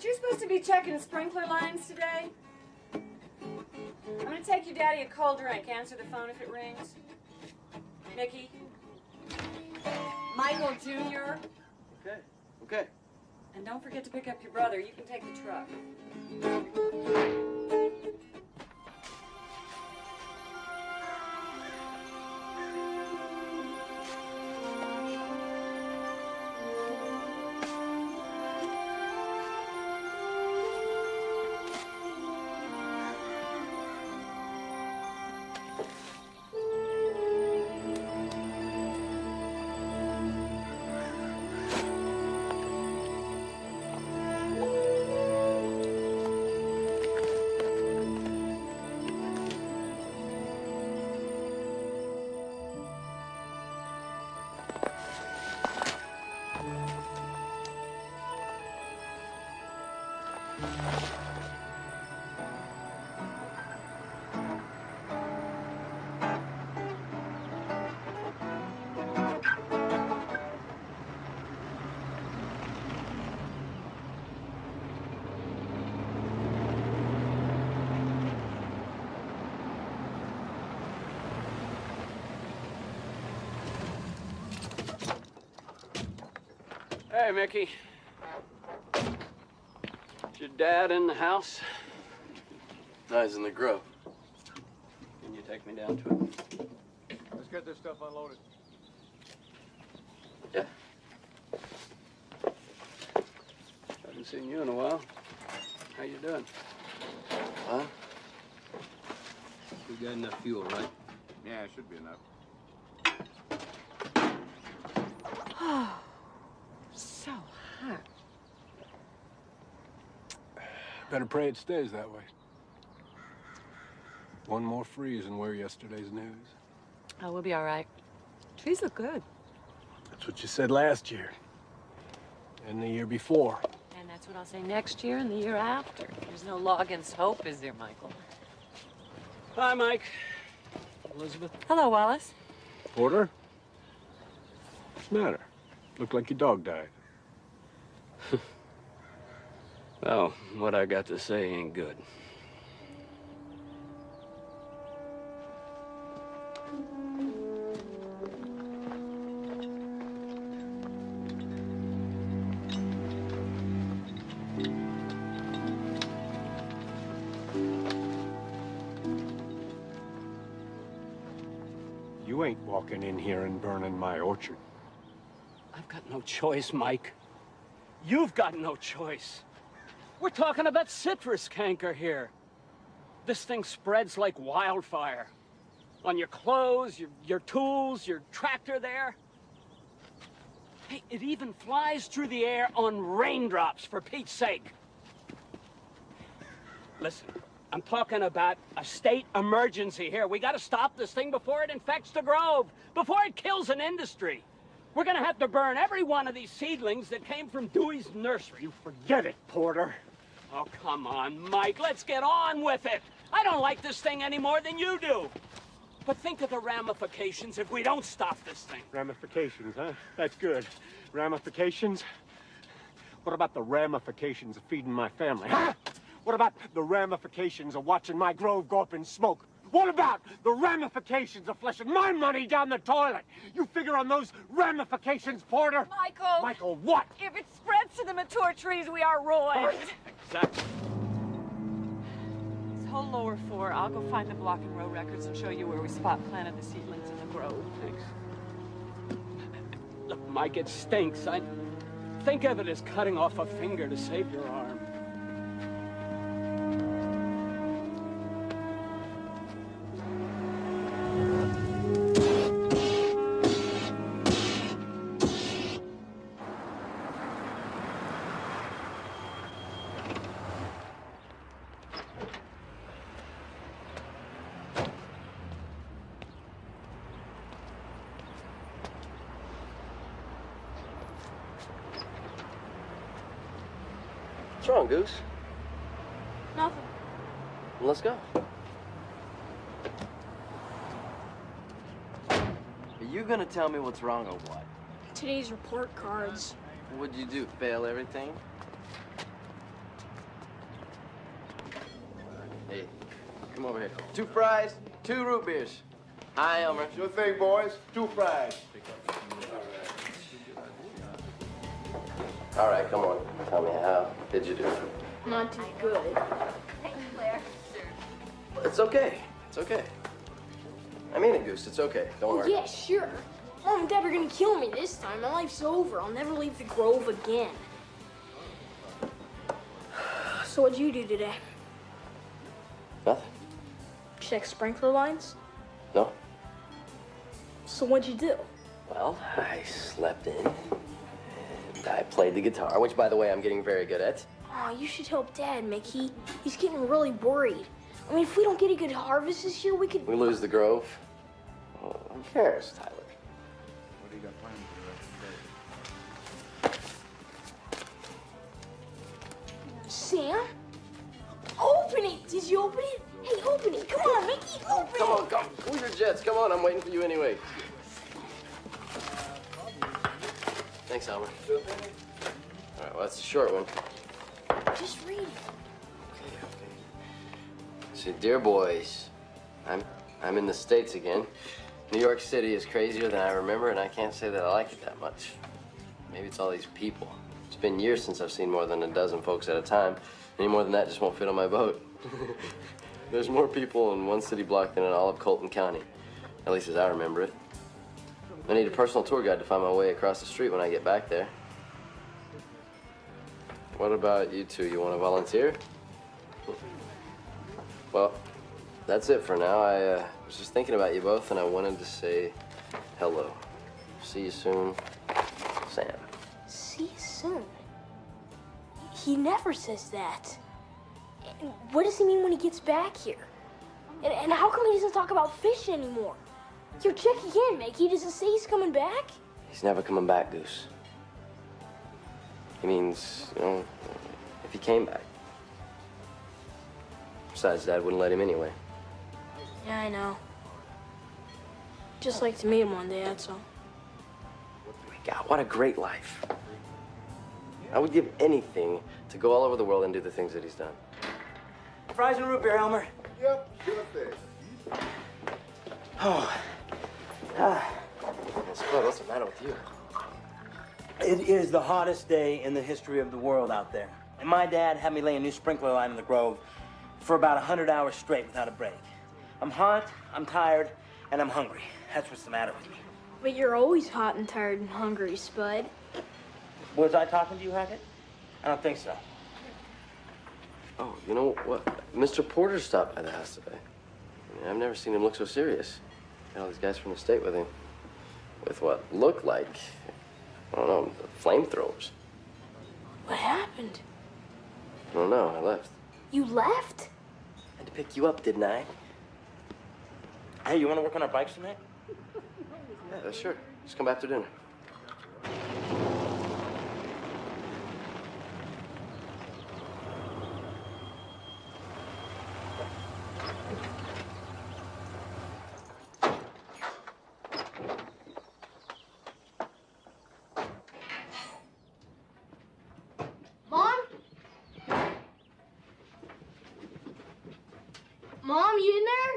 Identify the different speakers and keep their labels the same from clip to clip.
Speaker 1: Aren't you supposed to be checking sprinkler lines today? I'm gonna take your daddy a cold drink. Answer the phone if it rings. Mickey? Michael Jr.?
Speaker 2: Okay, okay.
Speaker 1: And don't forget to pick up your brother. You can take the truck.
Speaker 3: Hey, Mickey. Is your dad in the house?
Speaker 2: No, he's in the grove.
Speaker 3: Can you take me down to him?
Speaker 4: Let's get this stuff unloaded.
Speaker 2: Yeah.
Speaker 3: Haven't seen you in a while. How you doing?
Speaker 2: Huh?
Speaker 3: We got enough fuel, right?
Speaker 4: Yeah, it should be enough.
Speaker 1: So hot.
Speaker 5: Better pray it stays that way. One more freeze and we're yesterday's news.
Speaker 1: Oh, we'll be all right. Trees look good.
Speaker 5: That's what you said last year. And the year before.
Speaker 1: And that's what I'll say next year and the year after. There's no law against hope, is there, Michael?
Speaker 3: Hi, Mike. Elizabeth.
Speaker 1: Hello, Wallace.
Speaker 5: Porter? What's the matter? Looked like your dog died.
Speaker 3: Well, what I got to say ain't good.
Speaker 5: You ain't walking in here and burning my orchard.
Speaker 3: I've got no choice, Mike. You've got no choice. We're talking about citrus canker here. This thing spreads like wildfire. On your clothes, your tools, your tractor there. Hey, it even flies through the air on raindrops, for Pete's sake. Listen, I'm talking about a state emergency here. We gotta stop this thing before it infects the grove, before it kills an industry. We're gonna have to burn every one of these seedlings that came from Dewey's nursery.
Speaker 5: You forget it, Porter.
Speaker 3: Oh, come on, Mike. Let's get on with it. I don't like this thing any more than you do. But think of the ramifications if we don't stop this thing.
Speaker 5: Ramifications, huh? That's good. Ramifications? What about the ramifications of feeding my family, huh? What about the ramifications of watching my grove go up in smoke? What about the ramifications of flushing my money down the toilet? You figure on those ramifications, Porter?
Speaker 1: Michael!
Speaker 5: Michael, what?
Speaker 1: If it spreads to the mature trees, we are ruined.
Speaker 3: Exactly.
Speaker 1: This whole lower floor, I'll go find the block and row records and show you where we spot planted the seedlings in the grove.
Speaker 3: Thanks. Look, Mike, it stinks. I think of it as cutting off a finger to save your arm.
Speaker 2: What's wrong, Goose?
Speaker 1: Nothing.
Speaker 2: Well, let's go. Are you gonna tell me what's wrong or what?
Speaker 6: Today's report cards.
Speaker 2: What'd you do, fail everything? Come over here. 2 fries, 2 root beers. Hi, Elmer.
Speaker 4: Sure thing, boys. 2 fries.
Speaker 2: All right, come on. Tell me, how did you do?
Speaker 6: Not too good.
Speaker 7: Hey, Claire.
Speaker 2: It's okay. It's okay. I mean it, Goose. It's okay. Don't worry.
Speaker 6: Yeah, sure. Mom and Dad are gonna kill me this time. My life's over. I'll never leave the Grove again. So what'd you do today?
Speaker 2: Nothing.
Speaker 6: Check sprinkler lines?
Speaker 2: No.
Speaker 6: So what'd you do?
Speaker 2: Well, I slept in, and I played the guitar, which, by the way, I'm getting very good at.
Speaker 6: Oh, you should help Dad, Mickey. He's getting really worried. I mean, if we don't get a good harvest this year, we could...
Speaker 2: We lose the Grove. Well, who cares, Tyler?
Speaker 4: What do you got planned for the rest of the day?
Speaker 6: Sam? Open it! Did you open it? Hey, open it! Come on, Mickey, open it!
Speaker 2: Come on, come. Move your jets. Come on, I'm waiting for you anyway. Thanks, Elmer. All right, well, that's a short one.
Speaker 6: Just read it.
Speaker 2: Okay. So, dear boys, I'm in the States again. New York City is crazier than I remember, and I can't say that I like it that much. Maybe it's all these people. It's been years since I've seen more than a dozen folks at a time. Any more than that just won't fit on my boat. There's more people in one city block than in all of Colton County, at least as I remember it. I need a personal tour guide to find my way across the street when I get back there. What about you two? You want to volunteer? Well, that's it for now. I was just thinking about you both, and I wanted to say hello. See you soon, Sam.
Speaker 6: See you soon. He never says that. And what does he mean when he gets back here? And how come he doesn't talk about fish anymore? Yo, check again, Mickey. Does it say he's coming back?
Speaker 2: He's never coming back, Goose. He means, you know, if he came back. Besides, Dad wouldn't let him anyway.
Speaker 6: Yeah, I know. Just like to meet him one day, that's all.
Speaker 2: God, what a great life. I would give anything to go all over the world and do the things that he's done.
Speaker 8: Fries and root beer, Elmer.
Speaker 4: Yep, sure thing.
Speaker 8: Oh,
Speaker 2: Spud, what's the matter with you?
Speaker 8: it is the hottest day in the history of the world out there. And my dad had me lay a new sprinkler line in the Grove for about 100 hours straight without a break. I'm hot, I'm tired, and I'm hungry. That's what's the matter with me.
Speaker 6: But you're always hot and tired and hungry, Spud.
Speaker 8: Was I talking to you, Hackett? I don't think so.
Speaker 2: Oh, you know what? Mr. Porter stopped by the house today. I mean, I've never seen him look so serious. Got all these guys from the state with him. With what looked like, I don't know, flamethrowers.
Speaker 6: What happened?
Speaker 2: I don't know, I left.
Speaker 6: You left?
Speaker 2: I had to pick you up, didn't I?
Speaker 8: Hey, you want to work on our bikes tonight?
Speaker 2: Yeah, sure. Just come after dinner.
Speaker 6: Mom? Mom, you in there?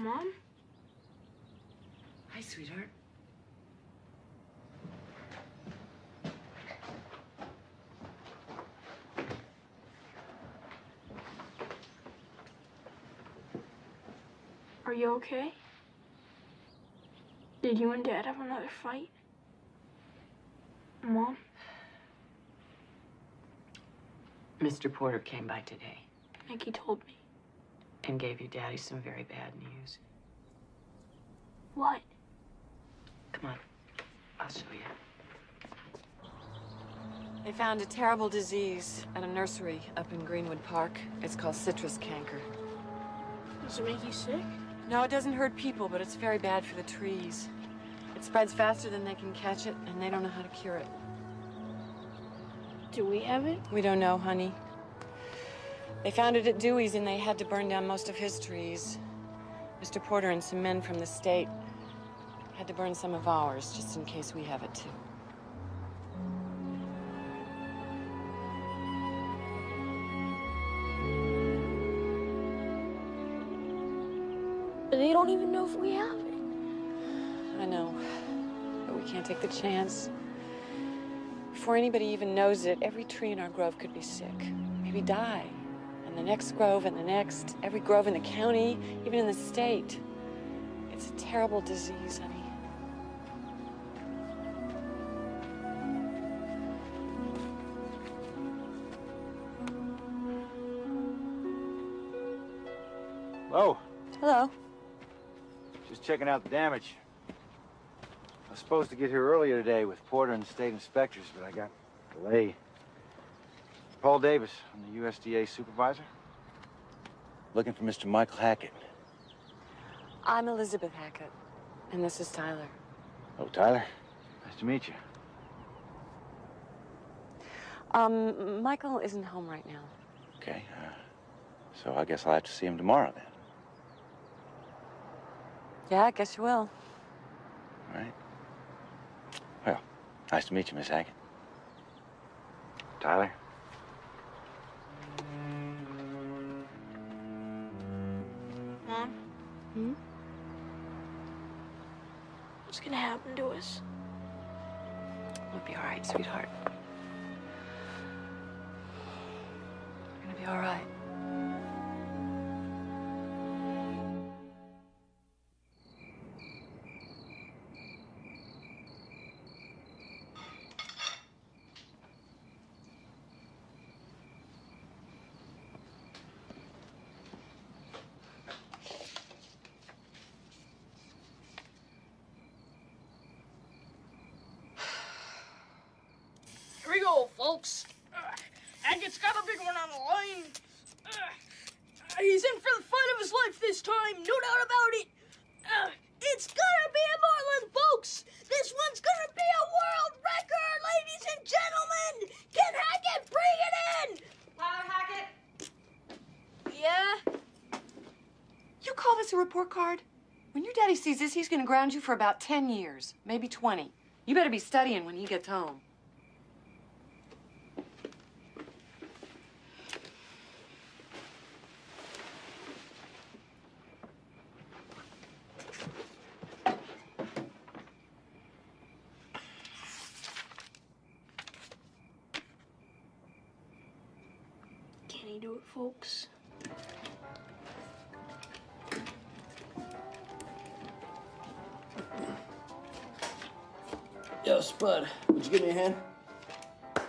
Speaker 6: Mom?
Speaker 7: Hi, sweetheart.
Speaker 6: Are you okay? Did you and Dad have another fight? Mom?
Speaker 7: Mr. Porter came by today
Speaker 6: Mickey told me.
Speaker 7: and gave your daddy some very bad news.
Speaker 6: What?
Speaker 7: Come on, I'll show you.
Speaker 1: They found a terrible disease at a nursery up in Greenwood Park. It's called citrus canker.
Speaker 6: Does it make you sick?
Speaker 1: No, it doesn't hurt people, but it's very bad for the trees. It spreads faster than they can catch it, and they don't know how to cure it.
Speaker 6: Do we have it?
Speaker 1: We don't know, honey. They found it at Dewey's, and they had to burn down most of his trees. Mr. Porter and some men from the state had to burn some of ours, just in case we have it, too.
Speaker 6: But they don't even know if we have it.
Speaker 1: I know, but we can't take the chance. Before anybody even knows it, every tree in our grove could be sick, maybe die. And the next grove and the next, every grove in the county, even in the state. It's a terrible disease, honey.
Speaker 4: Hello.
Speaker 1: Hello.
Speaker 4: Just checking out the damage. I was supposed to get here earlier today with Porter and the state inspectors, but I got delayed. Paul Davis, I'm the USDA supervisor. Looking for Mr. Michael Hackett.
Speaker 1: I'm Elizabeth Hackett, and this is Tyler.
Speaker 4: Oh, Tyler. Nice to meet you.
Speaker 1: Michael isn't home right now.
Speaker 4: Okay, so I guess I'll have to see him tomorrow then.
Speaker 1: Yeah, I guess you will.
Speaker 4: All right. Well, nice to meet you, Miss Hackett. Tyler?
Speaker 6: Mom?
Speaker 1: Hmm?
Speaker 6: What's gonna happen to us?
Speaker 1: We'll be all right, sweetheart. We're gonna be all right.
Speaker 6: Here we go, folks. Hackett's got a big one on the line. He's in for the fight of his life this time, no doubt about it. It's gonna be a Marlin, folks. This one's gonna be a world record, ladies and gentlemen. Can Hackett bring it in?
Speaker 1: Tyler Hackett?
Speaker 6: Yeah?
Speaker 1: You call this a report card? When your daddy sees this, he's gonna ground you for about 10 years, maybe 20. You better be studying when he gets home.
Speaker 6: Can he do it, folks?
Speaker 2: Yo, Spud, would you give me a hand? You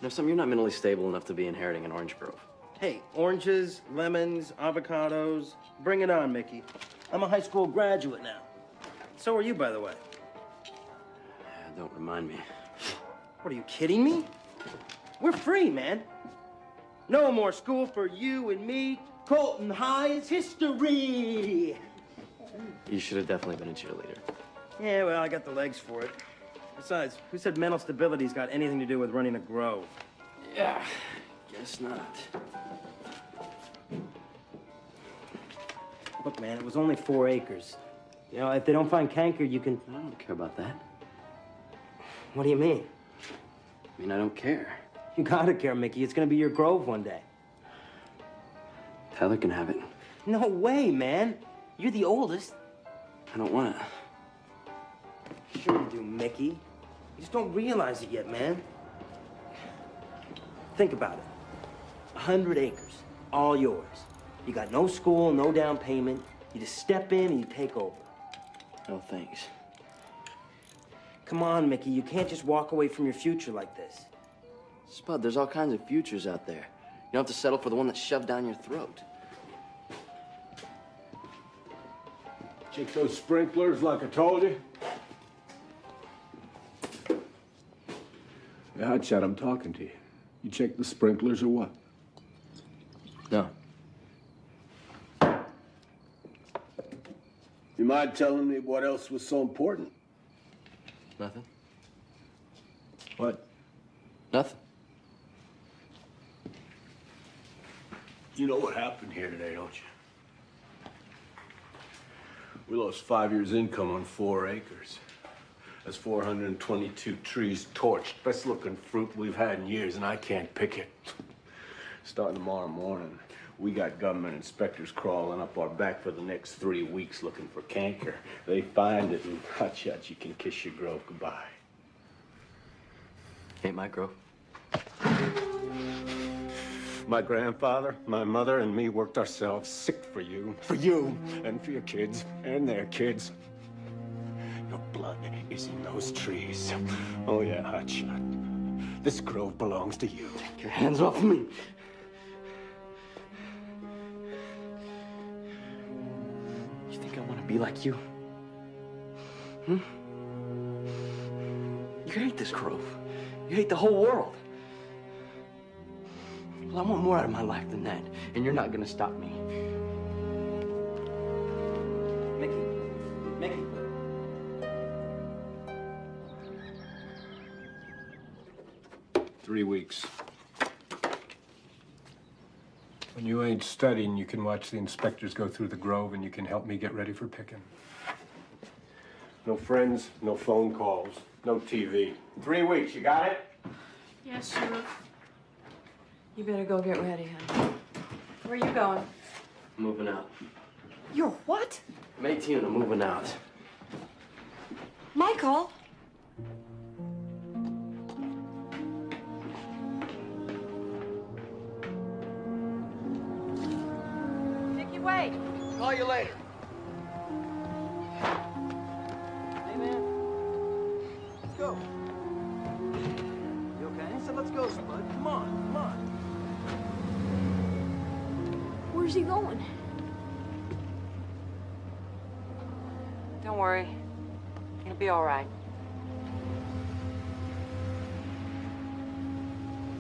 Speaker 2: know something, you're not mentally stable enough to be inheriting an orange grove.
Speaker 8: Hey, oranges, lemons, avocados. Bring it on, Mickey. I'm a high school graduate now. So are you, by the way.
Speaker 2: Don't remind me.
Speaker 8: What, are you kidding me? We're free, man. No more school for you and me. Colton High is history.
Speaker 2: You should have definitely been a cheerleader.
Speaker 8: Yeah, well, I got the legs for it. Besides, who said mental stability's got anything to do with running a grove?
Speaker 2: Yeah, guess not.
Speaker 8: Look, man, it was only 4 acres. You know, if they don't find canker, you can...
Speaker 2: I don't care about that.
Speaker 8: What do you mean?
Speaker 2: I mean, I don't care.
Speaker 8: You gotta care, Mickey. It's gonna be your grove one day.
Speaker 2: Tyler can have it.
Speaker 8: No way, man. You're the oldest.
Speaker 2: I don't want it.
Speaker 8: Sure you do, Mickey. You just don't realize it yet, man. Think about it. 100 acres, all yours. You got no school, no down payment. You just step in and you take over.
Speaker 2: No thanks.
Speaker 8: Come on, Mickey. You can't just walk away from your future like this.
Speaker 2: Spud, there's all kinds of futures out there. You don't have to settle for the one that's shoved down your throat.
Speaker 5: Check those sprinklers like I told you. Yeah, Hotshot, I'm talking to you. You checked the sprinklers or what?
Speaker 2: No.
Speaker 5: You mind telling me what else was so important?
Speaker 2: Nothing?
Speaker 5: What?
Speaker 2: Nothing.
Speaker 5: You know what happened here today, don't you? We lost 5 years' income on 4 acres. That's 422 trees torched. Best looking fruit we've had in years, and I can't pick it. Starting tomorrow morning, we got government inspectors crawling up our back for the next 3 weeks looking for canker. They find it, and hotshot, you can kiss your grove goodbye.
Speaker 2: Ain't my grove.
Speaker 5: My grandfather, my mother, and me worked ourselves sick for you, and for your kids, and their kids. Your blood is in those trees. Oh, yeah, hotshot. This grove belongs to you.
Speaker 2: Take your hands off me. You think I want to be like you? Hmm? You hate this grove. You hate the whole world. Well, I want more out of my life than that, and you're not gonna stop me.
Speaker 8: Mickey.
Speaker 5: 3 weeks. When you ain't studying, you can watch the inspectors go through the grove, and you can help me get ready for picking. No friends, no phone calls, no TV. 3 weeks, you got it?
Speaker 1: Yes, sir. You better go get ready, honey. Where are you going?
Speaker 2: Moving out.
Speaker 1: You're what?
Speaker 2: I'm 18 and I'm moving out.
Speaker 1: Michael? Mickey, wait.
Speaker 2: Call you later.
Speaker 8: Hey, man. Let's go. You okay? I said, let's go, Spud. Come on.
Speaker 6: Where's he going?
Speaker 1: Don't worry. It'll be all right.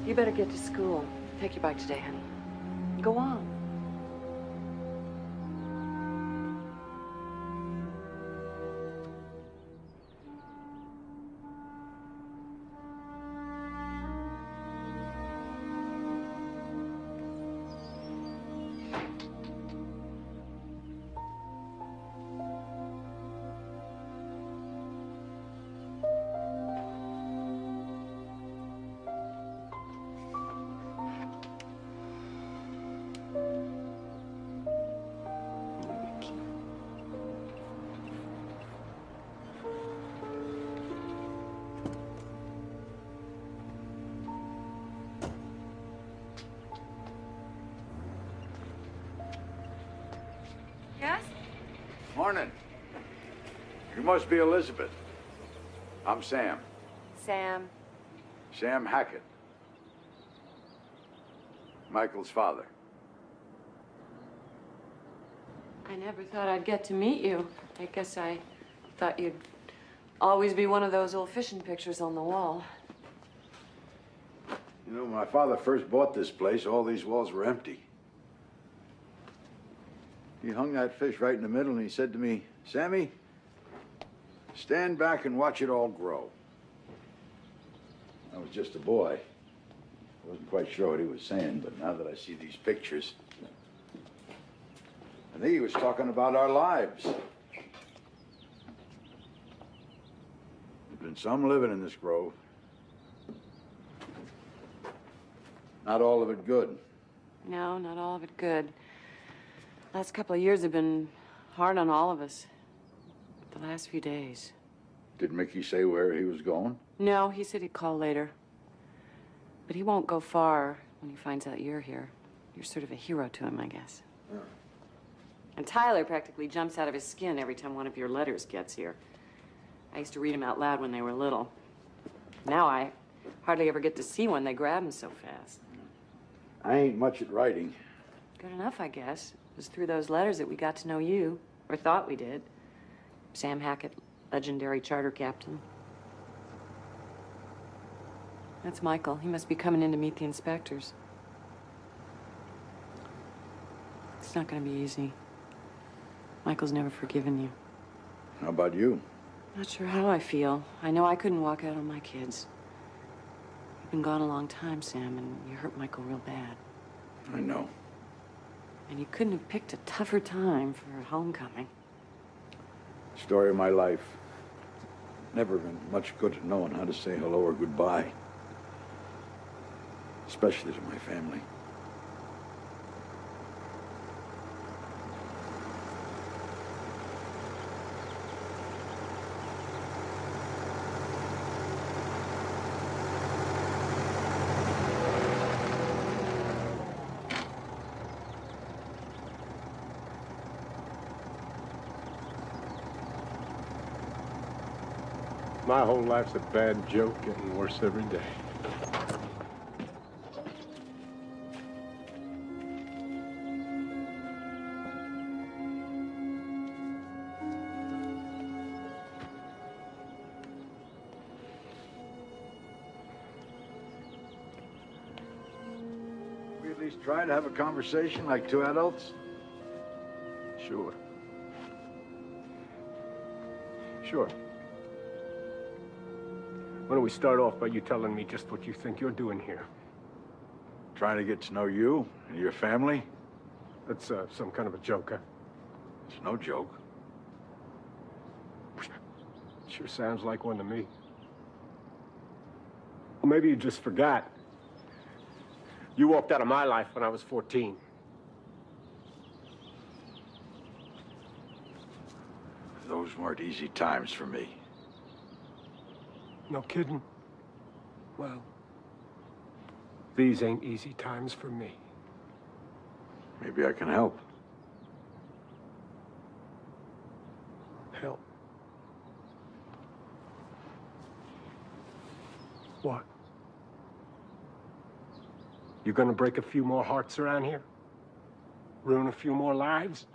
Speaker 1: You better get to school. Take your bike today, honey. Go on. Yes?
Speaker 9: Morning. You must be Elizabeth. I'm Sam.
Speaker 1: Sam.
Speaker 9: Sam Hackett. Michael's father.
Speaker 1: I never thought I'd get to meet you. I guess I thought you'd always be one of those old fishing pictures on the wall.
Speaker 9: You know, when my father first bought this place, all these walls were empty. He hung that fish right in the middle and he said to me, Sammy, stand back and watch it all grow. I was just a boy. I wasn't quite sure what he was saying, but now that I see these pictures, I think he was talking about our lives. There's been some living in this grove. Not all of it good.
Speaker 1: No, not all of it good. Last couple of years have been hard on all of us. The last few days.
Speaker 9: Did Mickey say where he was going?
Speaker 1: No, he said he'd call later. But he won't go far when he finds out you're here. You're sort of a hero to him, I guess.
Speaker 9: Yeah.
Speaker 1: And Tyler practically jumps out of his skin every time one of your letters gets here. I used to read them out loud when they were little. Now I hardly ever get to see one. They grab them so fast.
Speaker 9: I ain't much at writing.
Speaker 1: Good enough, I guess. It was through those letters that we got to know you, or thought we did. Sam Hackett, legendary charter captain. That's Michael. He must be coming in to meet the inspectors. It's not going to be easy. Michael's never forgiven you.
Speaker 9: How about you?
Speaker 1: Not sure how I feel. I know I couldn't walk out on my kids. You've been gone a long time, Sam, and you hurt Michael real bad.
Speaker 9: I know.
Speaker 1: And you couldn't have picked a tougher time for a homecoming.
Speaker 9: Story of my life. Never been much good at knowing how to say hello or goodbye. Especially to my family.
Speaker 5: My whole life's a bad joke, getting worse every day.
Speaker 9: We at least try to have a conversation like two adults?
Speaker 5: Sure. Sure. Why don't we start off by you telling me just what you think you're doing here?
Speaker 9: Trying to get to know you and your family?
Speaker 5: That's some kind of a joke, huh?
Speaker 9: It's no joke.
Speaker 5: Sure sounds like one to me. Well, maybe you just forgot. You walked out of my life when I was 14.
Speaker 9: Those weren't easy times for me.
Speaker 5: No kidding. Well, these ain't easy times for me.
Speaker 9: Maybe I can help.
Speaker 5: Help. What? You gonna break a few more hearts around here? Ruin a few more lives?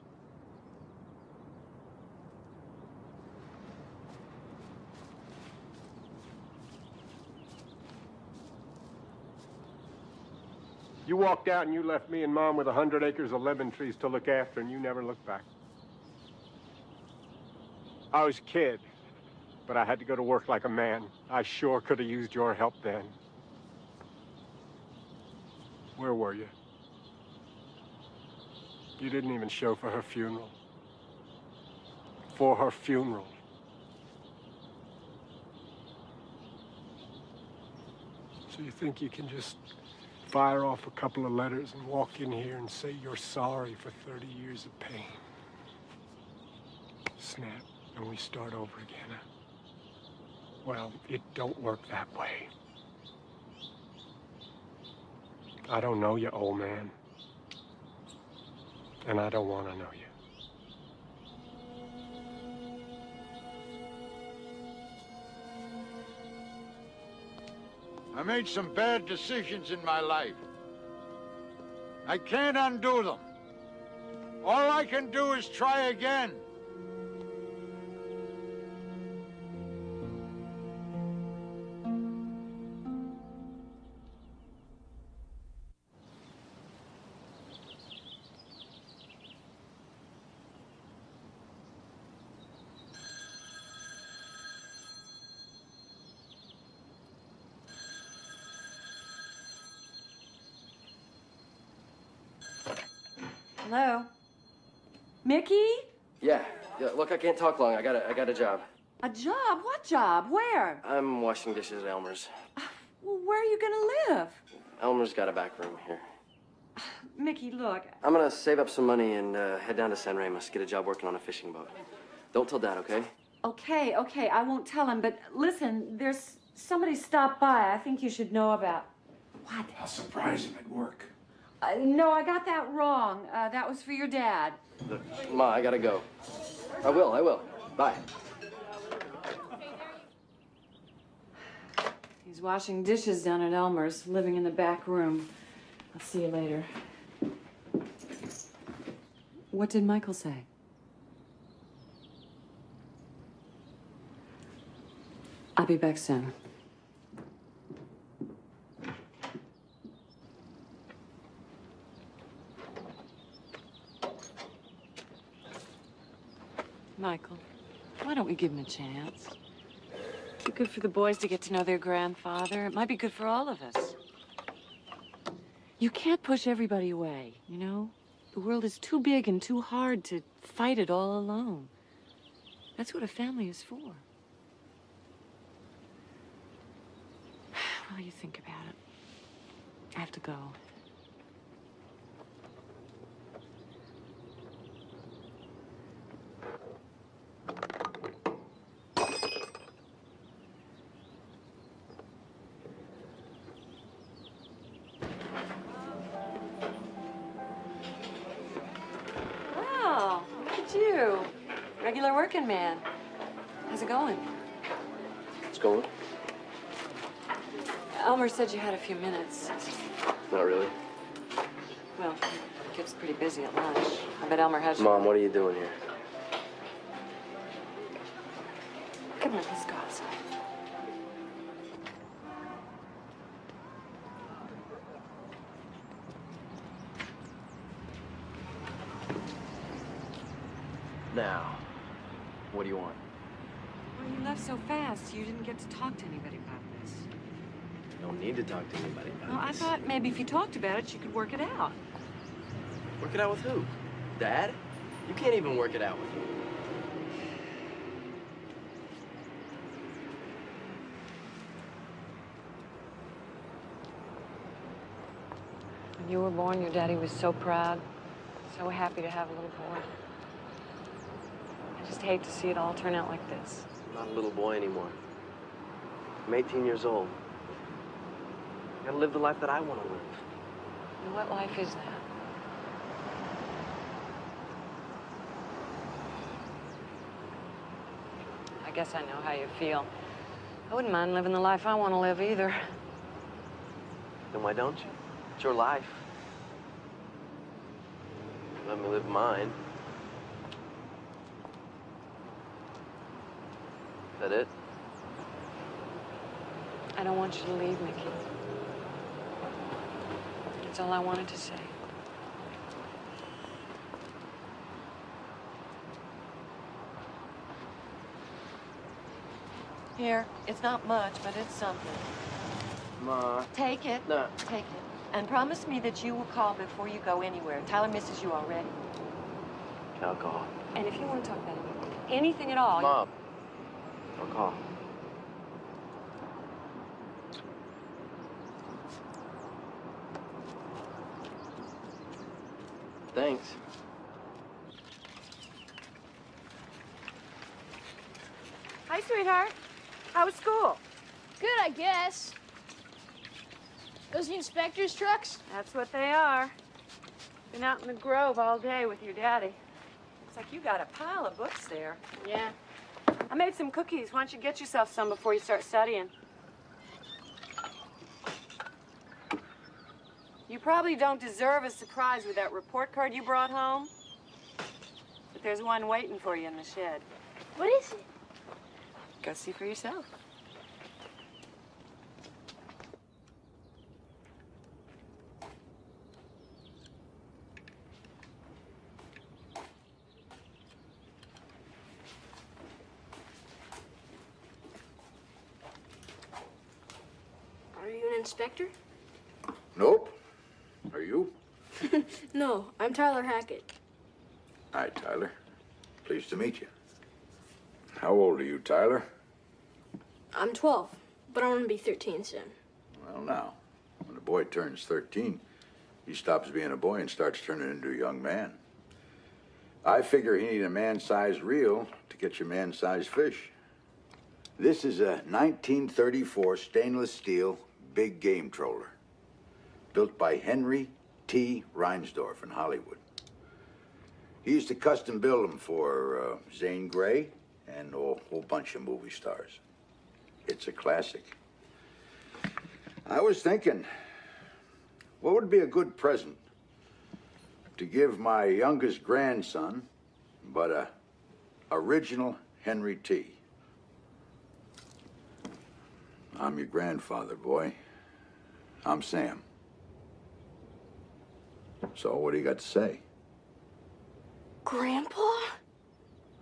Speaker 5: You walked out and you left me and Mom with 100 acres of lemon trees to look after, and you never looked back. I was a kid, but I had to go to work like a man. I sure could have used your help then. Where were you? You didn't even show for her funeral. For her funeral. So you think you can just fire off a couple of letters and walk in here and say you're sorry for 30 years of pain? Snap, and we start over again, huh? Well, it don't work that way. I don't know you, old man. And I don't want to know you.
Speaker 9: I made some bad decisions in my life. I can't undo them. All I can do is try again.
Speaker 1: Hello? Mickey?
Speaker 2: Yeah. Look, I can't talk long. I got a job.
Speaker 1: A job? What job? Where?
Speaker 2: I'm washing dishes at Elmer's.
Speaker 1: Well, where are you gonna live?
Speaker 2: Elmer's got a back room here.
Speaker 1: Mickey, look.
Speaker 2: I'm gonna save up some money and head down to San Ramos, get a job working on a fishing boat. Don't tell Dad, okay?
Speaker 1: Okay, I won't tell him, but listen, there's somebody stopped by I think you should know about. What?
Speaker 9: I'll surprise him at work.
Speaker 1: No, I got that wrong. That was for your dad.
Speaker 2: Look, Ma, I gotta go. I will. Bye.
Speaker 1: He's washing dishes down at Elmer's, living in the back room. I'll see you later. What did Michael say? I'll be back soon. Michael, why don't we give him a chance? It'd be good for the boys to get to know their grandfather. It might be good for all of us. You can't push everybody away, you know? The world is too big and too hard to fight it all alone. That's what a family is for. Well, you think about it. I have to go. Wow, look at you. Regular working man. How's it going?
Speaker 2: What's going?
Speaker 1: Elmer said you had a few minutes.
Speaker 2: Not really.
Speaker 1: Well, it gets pretty busy at lunch. I bet Elmer has...
Speaker 2: Mom, what are you doing here?
Speaker 1: Come on, let's go outside.
Speaker 2: Now, what do you want?
Speaker 1: Well, you left so fast. You didn't get to talk to anybody about this.
Speaker 2: No need to talk to anybody about
Speaker 1: Well, I
Speaker 2: this.
Speaker 1: thought maybe if you talked about it, you could work it out.
Speaker 2: Work it out with who? Dad? You can't even work it out with me.
Speaker 1: When you were born, your daddy was so proud, so happy to have a little boy. I just hate to see it all turn out like this.
Speaker 2: I'm not a little boy anymore. I'm 18 years old. I gotta live the life that I want to live.
Speaker 1: And what life is that? I guess I know how you feel. I wouldn't mind living the life I want to live either.
Speaker 2: Then why don't you? It's your life. Let me live mine. Is that it?
Speaker 1: I don't want you to leave, Mickey. That's all I wanted to say. Here, it's not much, but it's something.
Speaker 2: Ma.
Speaker 1: Take it.
Speaker 2: No.
Speaker 1: Take it. And promise me that you will call before you go anywhere. Tyler misses you already.
Speaker 2: Alcohol.
Speaker 1: And if you want to talk about anything at all...
Speaker 2: Mom. I'll call. Thanks.
Speaker 1: Hi, sweetheart. How was school?
Speaker 6: Good, I guess. Those the inspector's trucks?
Speaker 1: That's what they are. Been out in the grove all day with your daddy. Looks like you got a pile of books there.
Speaker 6: Yeah.
Speaker 1: I made some cookies. Why don't you get yourself some before you start studying? You probably don't deserve a surprise with that report card you brought home. But there's one waiting for you in the shed.
Speaker 6: What is it?
Speaker 1: Go see for yourself.
Speaker 6: Are you an inspector?
Speaker 9: Nope. Are you?
Speaker 6: No, I'm Tyler Hackett.
Speaker 9: Hi, Tyler. Pleased to meet you. How old are you, Tyler?
Speaker 6: I'm 12, but I'm gonna be 13 soon.
Speaker 9: Well, now, when a boy turns 13, he stops being a boy and starts turning into a young man. I figure he need a man-sized reel to get your man-sized fish. This is a 1934 stainless steel big game troller, built by Henry T. Reinsdorf in Hollywood. He used to custom build them for Zane Grey and a whole bunch of movie stars. It's a classic. I was thinking, what would be a good present to give my youngest grandson, but a original Henry T. I'm your grandfather, boy. I'm Sam. So what do you got to say?
Speaker 6: Grandpa?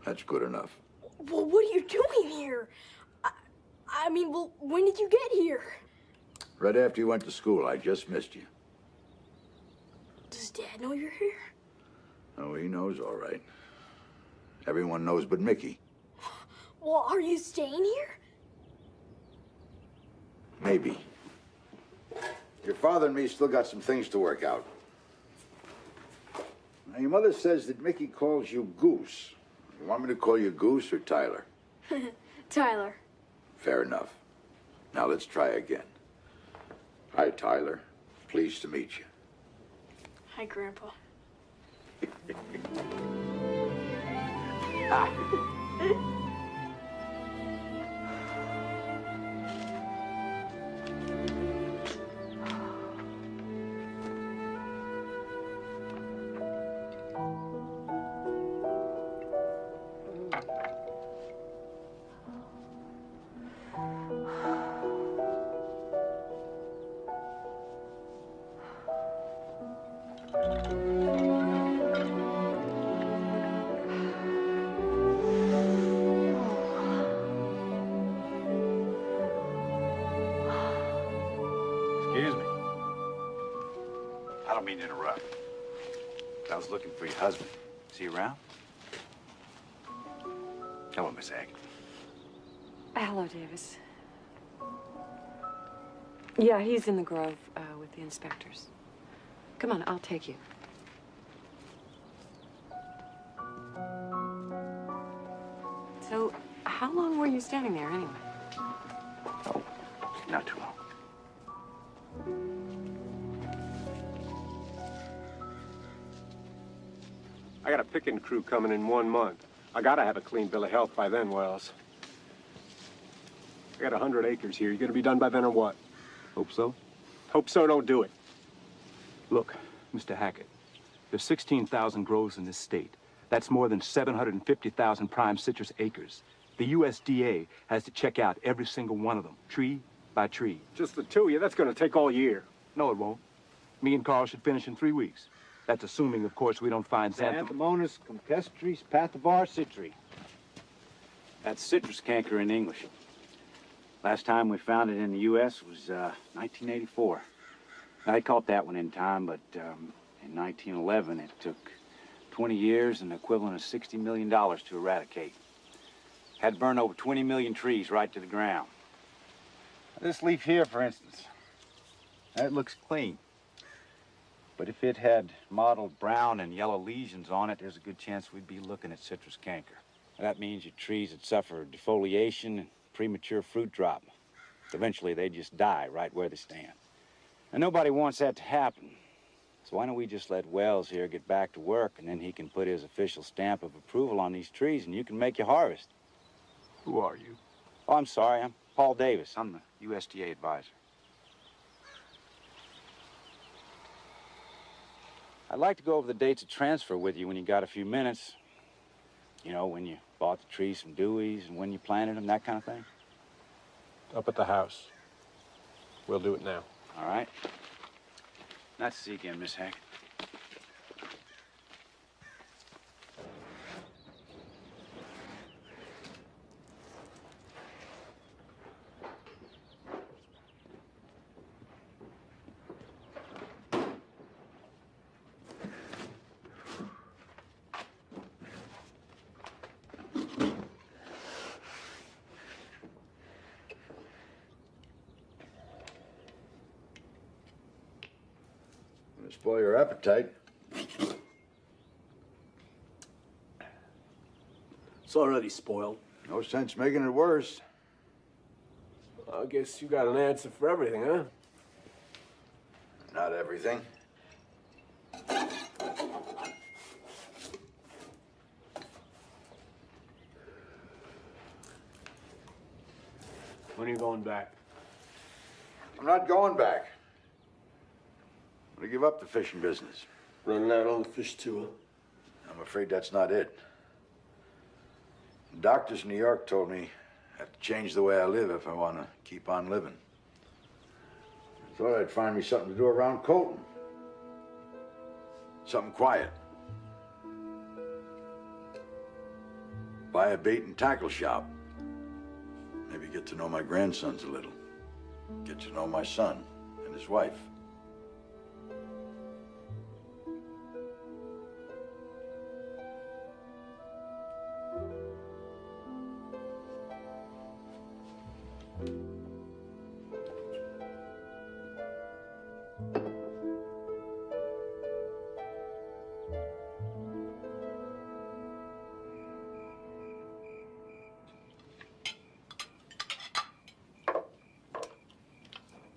Speaker 9: That's good enough.
Speaker 6: Well, what are you doing here? I mean, well, when did you get here?
Speaker 9: Right after you went to school, I just missed you.
Speaker 6: Does Dad know you're here?
Speaker 9: Oh, he knows all right. Everyone knows but Mickey.
Speaker 6: Well, are you staying here?
Speaker 9: Maybe. Your father and me still got some things to work out. Now, your mother says that Mickey calls you Goose. You want me to call you Goose or Tyler?
Speaker 6: Tyler.
Speaker 9: Fair enough. Now let's try again. Hi, Tyler. Pleased to meet you.
Speaker 6: Hi, Grandpa.
Speaker 4: mean to interrupt. I was looking for your husband. Is he around? Hello, Miss Hackett.
Speaker 1: Hello, Davis. Yeah, he's in the grove with the inspectors. Come on, I'll take you. So, how long were you standing there anyway?
Speaker 4: Oh, not too long.
Speaker 5: I got a picking crew coming in 1 month. I gotta have a clean bill of health by then, Wells. I got 100 acres here. You gonna be done by then or what?
Speaker 10: Hope so.
Speaker 5: Hope so, don't do it.
Speaker 10: Look, Mr. Hackett, there's 16,000 groves in this state. That's more than 750,000 prime citrus acres. The USDA has to check out every single one of them, tree by tree.
Speaker 5: Just the two of you? That's gonna take all year.
Speaker 10: No, it won't. Me and Carl should finish in 3 weeks. That's assuming, of course, we don't find xanthan.
Speaker 4: Xanthomonas campestris pathobar citri. That's citrus canker in English. Last time we found it in the U.S. was 1984. Now, they caught that one in time, but in 1911, it took 20 years and the equivalent of $60 million to eradicate. Had to burn over 20 million trees right to the ground. This leaf here, for instance, that looks clean. But if it had mottled brown and yellow lesions on it, there's a good chance we'd be looking at citrus canker. That means your trees would suffer defoliation and premature fruit drop. Eventually, they just die right where they stand. And nobody wants that to happen. So why don't we just let Wells here get back to work, and then he can put his official stamp of approval on these trees, and you can make your harvest.
Speaker 5: Who are you?
Speaker 4: Oh, I'm sorry. I'm Paul Davis. I'm the USDA advisor. I'd like to go over the dates of transfer with you when you got a few minutes. You know, when you bought the trees from Dewey's and when you planted them, that kind of thing.
Speaker 5: Up at the house. We'll do it now.
Speaker 4: All right. Nice to see you again, Miss Hackett.
Speaker 9: Spoil your appetite.
Speaker 11: It's already spoiled.
Speaker 9: No sense making it worse.
Speaker 11: I guess you got an answer for everything, huh?
Speaker 9: Not everything.
Speaker 11: When are you going back?
Speaker 9: I'm not going back. I'm gonna give up the fishing business.
Speaker 11: Running out on the fish too, huh?
Speaker 9: I'm afraid that's not it. The doctors in New York told me I have to change the way I live if I want to keep on living. I thought I'd find me something to do around Colton. Something quiet. Buy a bait and tackle shop. Maybe get to know my grandsons a little. Get to know my son and his wife.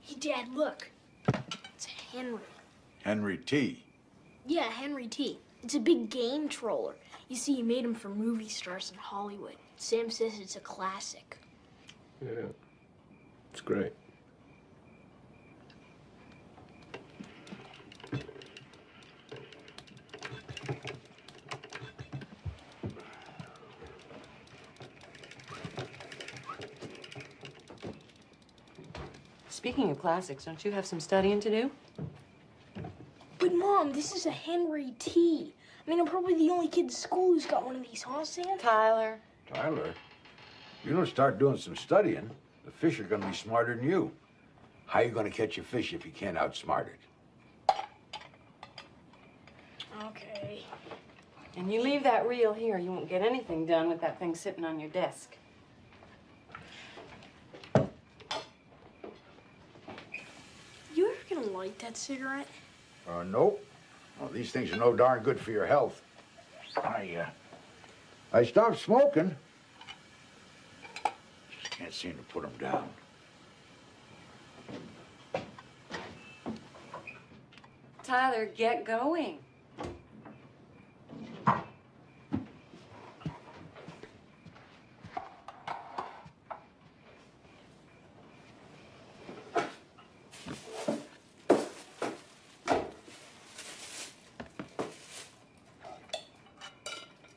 Speaker 6: Hey, Dad, look. It's Henry.
Speaker 9: Henry T.
Speaker 6: Yeah, Henry T. It's a big game troller. You see, he made them for movie stars in Hollywood. Sam says it's a classic.
Speaker 11: Yeah. It's great.
Speaker 1: Speaking of classics, don't you have some studying to do?
Speaker 6: But, Mom, this is a Henry T. I mean, I'm probably the only kid in school who's got one of these, huh, Sam?
Speaker 1: Tyler.
Speaker 9: Tyler, you don't start doing some studying, the fish are going to be smarter than you. How are you going to catch a fish if you can't outsmart it?
Speaker 6: Okay.
Speaker 1: And you leave that reel here, you won't get anything done with that thing sitting on your desk.
Speaker 6: You ever gonna light that cigarette?
Speaker 9: Nope. Well, these things are no darn good for your health. I stopped smoking. Just can't seem to put them down.
Speaker 1: Tyler, get going.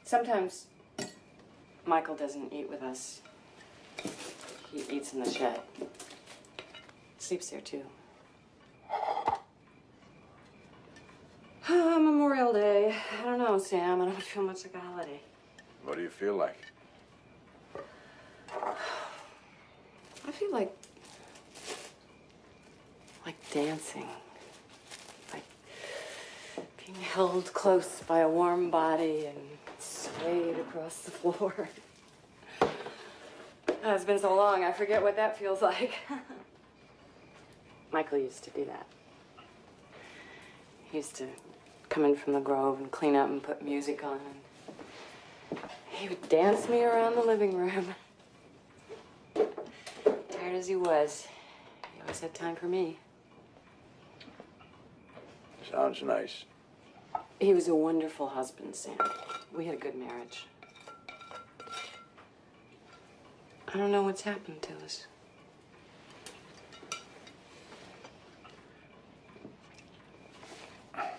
Speaker 1: Sometimes Michael doesn't eat with us. He eats in the shed. Sleeps there too. Memorial Day. I don't know, Sam. I don't feel much like a holiday.
Speaker 9: What do you feel like?
Speaker 1: I feel like dancing. Like being held close by a warm body and swayed across the floor. It's been so long, I forget what that feels like. Michael used to do that. He used to come in from the Grove and clean up and put music on. He would dance me around the living room. Tired as he was, he always had time for me.
Speaker 9: Sounds nice.
Speaker 1: He was a wonderful husband, Sam. We had a good marriage. I don't know what's happened to us.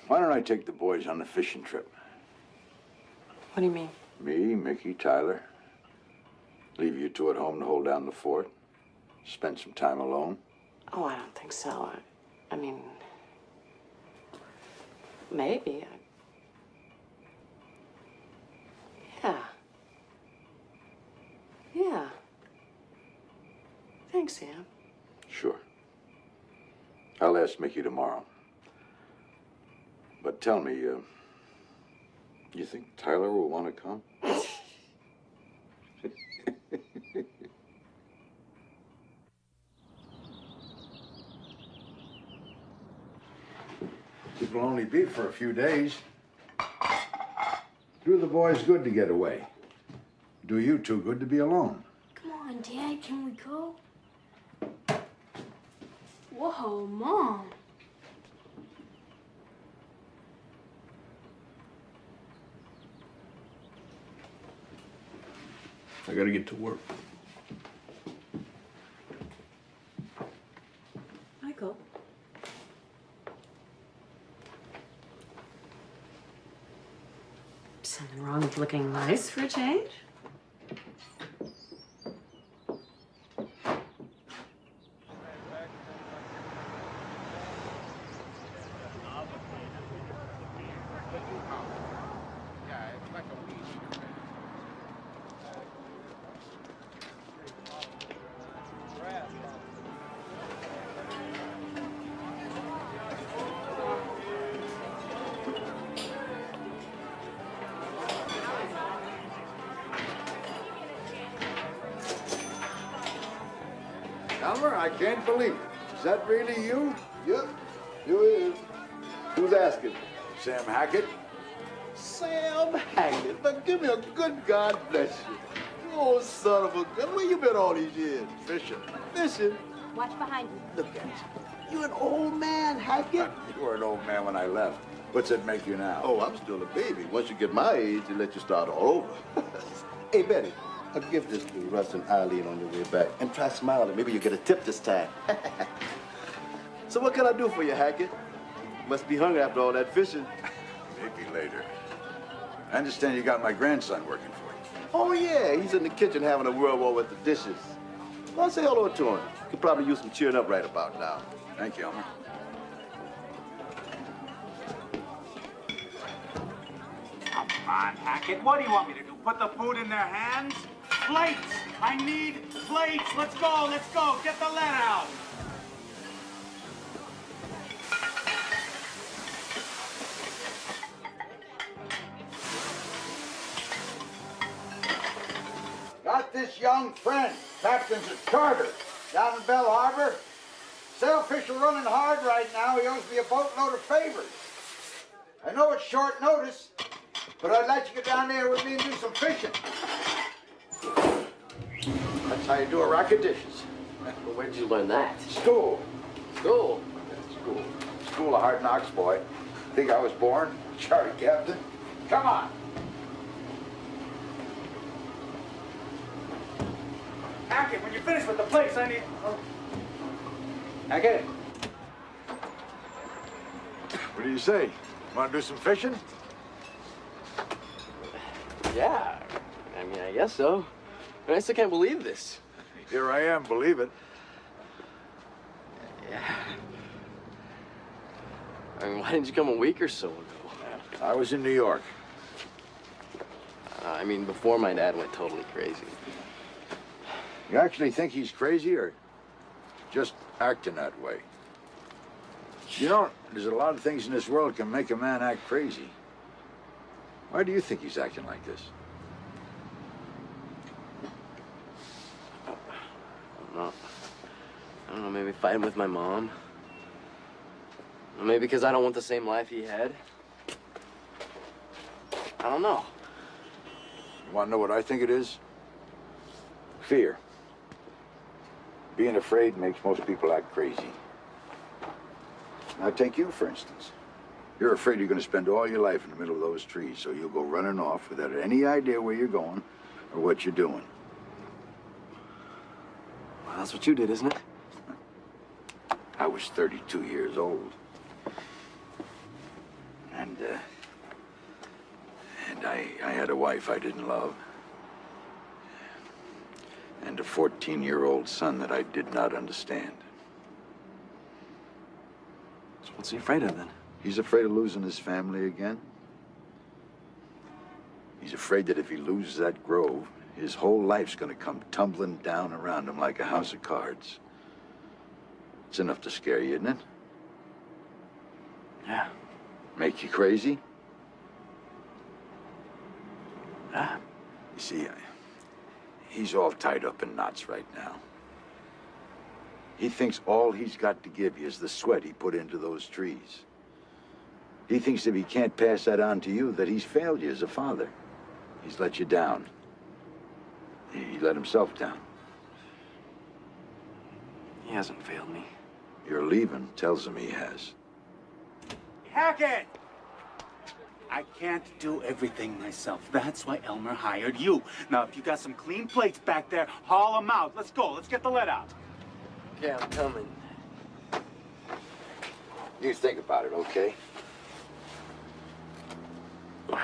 Speaker 9: Why don't I take the boys on a fishing trip?
Speaker 1: What do you mean?
Speaker 9: Me, Mickey, Tyler. Leave you two at home to hold down the fort. Spend some time alone.
Speaker 1: Oh, I don't think so. I mean, maybe. Yeah. Yeah. Thanks, Sam.
Speaker 9: Sure. I'll ask Mickey tomorrow. But tell me, you think Tyler will want to come? It will only be for a few days. Do the boys good to get away. Do you two good to be alone.
Speaker 6: Come on, Dad, can we go? Whoa, Mom.
Speaker 9: I gotta get to work.
Speaker 1: Michael. Something wrong with looking nice for a change?
Speaker 9: Elmer, I can't believe it. Is that really you?
Speaker 12: Yep, you is. Who's asking?
Speaker 9: Sam Hackett?
Speaker 12: Sam Hackett. Now give me a good God bless you. You old son of a gun. Where you been all these years?
Speaker 9: Fishing.
Speaker 12: Fishing?
Speaker 13: Watch behind you.
Speaker 12: Look at you. You an old man, Hackett?
Speaker 9: You were an old man when I left. What's it make you now?
Speaker 12: Oh, I'm still a baby. Once you get my age, they let you start all over. Hey, Betty, I'll give this to Russ and Eileen on your way back. And try smiling. Maybe you'll get a tip this time. So what can I do for you, Hackett? Must be hungry after all that fishing.
Speaker 9: Maybe later. I understand you got my grandson working for you.
Speaker 12: Oh, yeah. He's in the kitchen having a world war with the dishes. Well, say hello to him. Could probably use some cheering up right about now.
Speaker 9: Thank you, Elmer.
Speaker 4: Come on, Hackett. What do you want me to do? Put the food in their hands? Plates! I need plates! Let's go, let's go! Get the lead out!
Speaker 9: met this young friend. Captain's a charter down in Bell Harbor. Sailfish are running hard right now. He owes me a boatload of favors. I know it's short notice, but I'd like you to get down there with me and do some fishing. That's how you do a rack of dishes.
Speaker 2: Well, where did you learn that?
Speaker 9: School.
Speaker 2: School?
Speaker 9: School. School of hard knocks, boy. Think I was born? Charter captain? Come on.
Speaker 4: Hackett, when you're finished with the plates, I need... Oh. Hackett?
Speaker 9: What do you say? Want to do some fishing?
Speaker 2: Yeah. I mean, I guess so. I still can't believe this.
Speaker 9: Here I am, believe it.
Speaker 2: Yeah. I mean, why didn't you come a week or so ago?
Speaker 9: I was in New York.
Speaker 2: I mean, before my dad went totally crazy.
Speaker 9: You actually think he's crazy or just acting that way? You know, there's a lot of things in this world can make a man act crazy. Why do you think he's acting like this?
Speaker 2: I don't know, maybe fighting with my mom. Or maybe because I don't want the same life he had. I don't know.
Speaker 9: You want to know what I think it is? Fear. Being afraid makes most people act crazy. Now take you, for instance. You're afraid you're going to spend all your life in the middle of those trees, so you'll go running off without any idea where you're going or what you're doing.
Speaker 2: Well, that's what you did, isn't it?
Speaker 9: I was 32 years old. And I had a wife I didn't love. And a 14-year-old son that I did not understand.
Speaker 2: So what's he afraid of, then?
Speaker 9: He's afraid of losing his family again. He's afraid that if he loses that grove, his whole life's gonna come tumbling down around him like a house of cards. It's enough to scare you, isn't it?
Speaker 2: Yeah.
Speaker 9: Make you crazy?
Speaker 2: Yeah.
Speaker 9: You see, he's all tied up in knots right now. He thinks all he's got to give you is the sweat he put into those trees. He thinks if he can't pass that on to you, that he's failed you as a father. He's let you down. He let himself down.
Speaker 2: He hasn't failed me.
Speaker 9: Your leaving tells him he has.
Speaker 4: Hackett! I can't do everything myself. That's why Elmer hired you. Now, if you got some clean plates back there, haul them out. Let's go. Let's get the lead out.
Speaker 2: Yeah, I'm coming.
Speaker 9: You think about it, okay?
Speaker 2: Okay.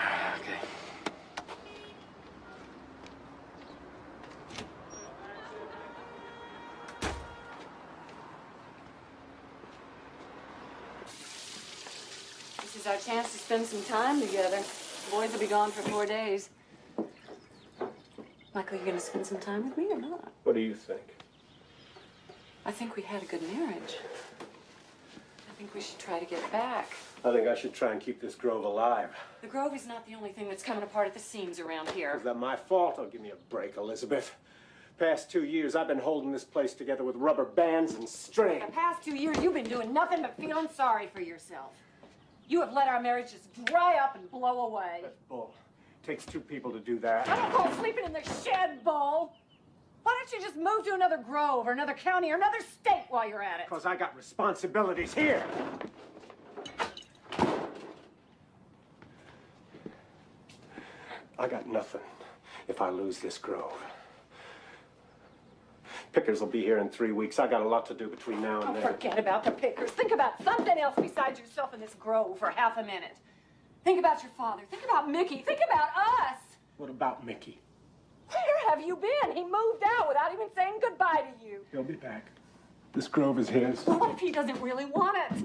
Speaker 1: This is our chance to spend some time together. The boys will be gone for 4 days. Michael, you gonna spend some time with me or not?
Speaker 5: What do you think?
Speaker 1: I think we had a good marriage. I think we should try to get back.
Speaker 5: I think I should try and keep this grove alive.
Speaker 1: The Grove is not the only thing that's coming apart at the seams around here.
Speaker 5: Is that my fault? Oh, give me a break, Elizabeth. Past 2 years, I've been holding this place together with rubber bands and string.
Speaker 1: The past 2 years, you've been doing nothing but feeling sorry for yourself. You have let our marriage just dry up and blow away.
Speaker 5: That's bull. Takes two people to do that.
Speaker 1: I don't call sleeping in the shed bull. Why don't you just move to another grove or another county or another state while you're at it?
Speaker 5: Because I got responsibilities here. I got nothing if I lose this grove. Pickers will be here in 3 weeks. I got a lot to do between now and then.
Speaker 1: Forget about the Pickers. Think about something else besides yourself in this grove for half a minute. Think about your father. Think about Mickey. Think about us.
Speaker 5: What about Mickey?
Speaker 1: Where have you been? He moved out without even saying goodbye to you.
Speaker 5: He'll be back. This grove is his.
Speaker 1: Well, what if he doesn't really want it?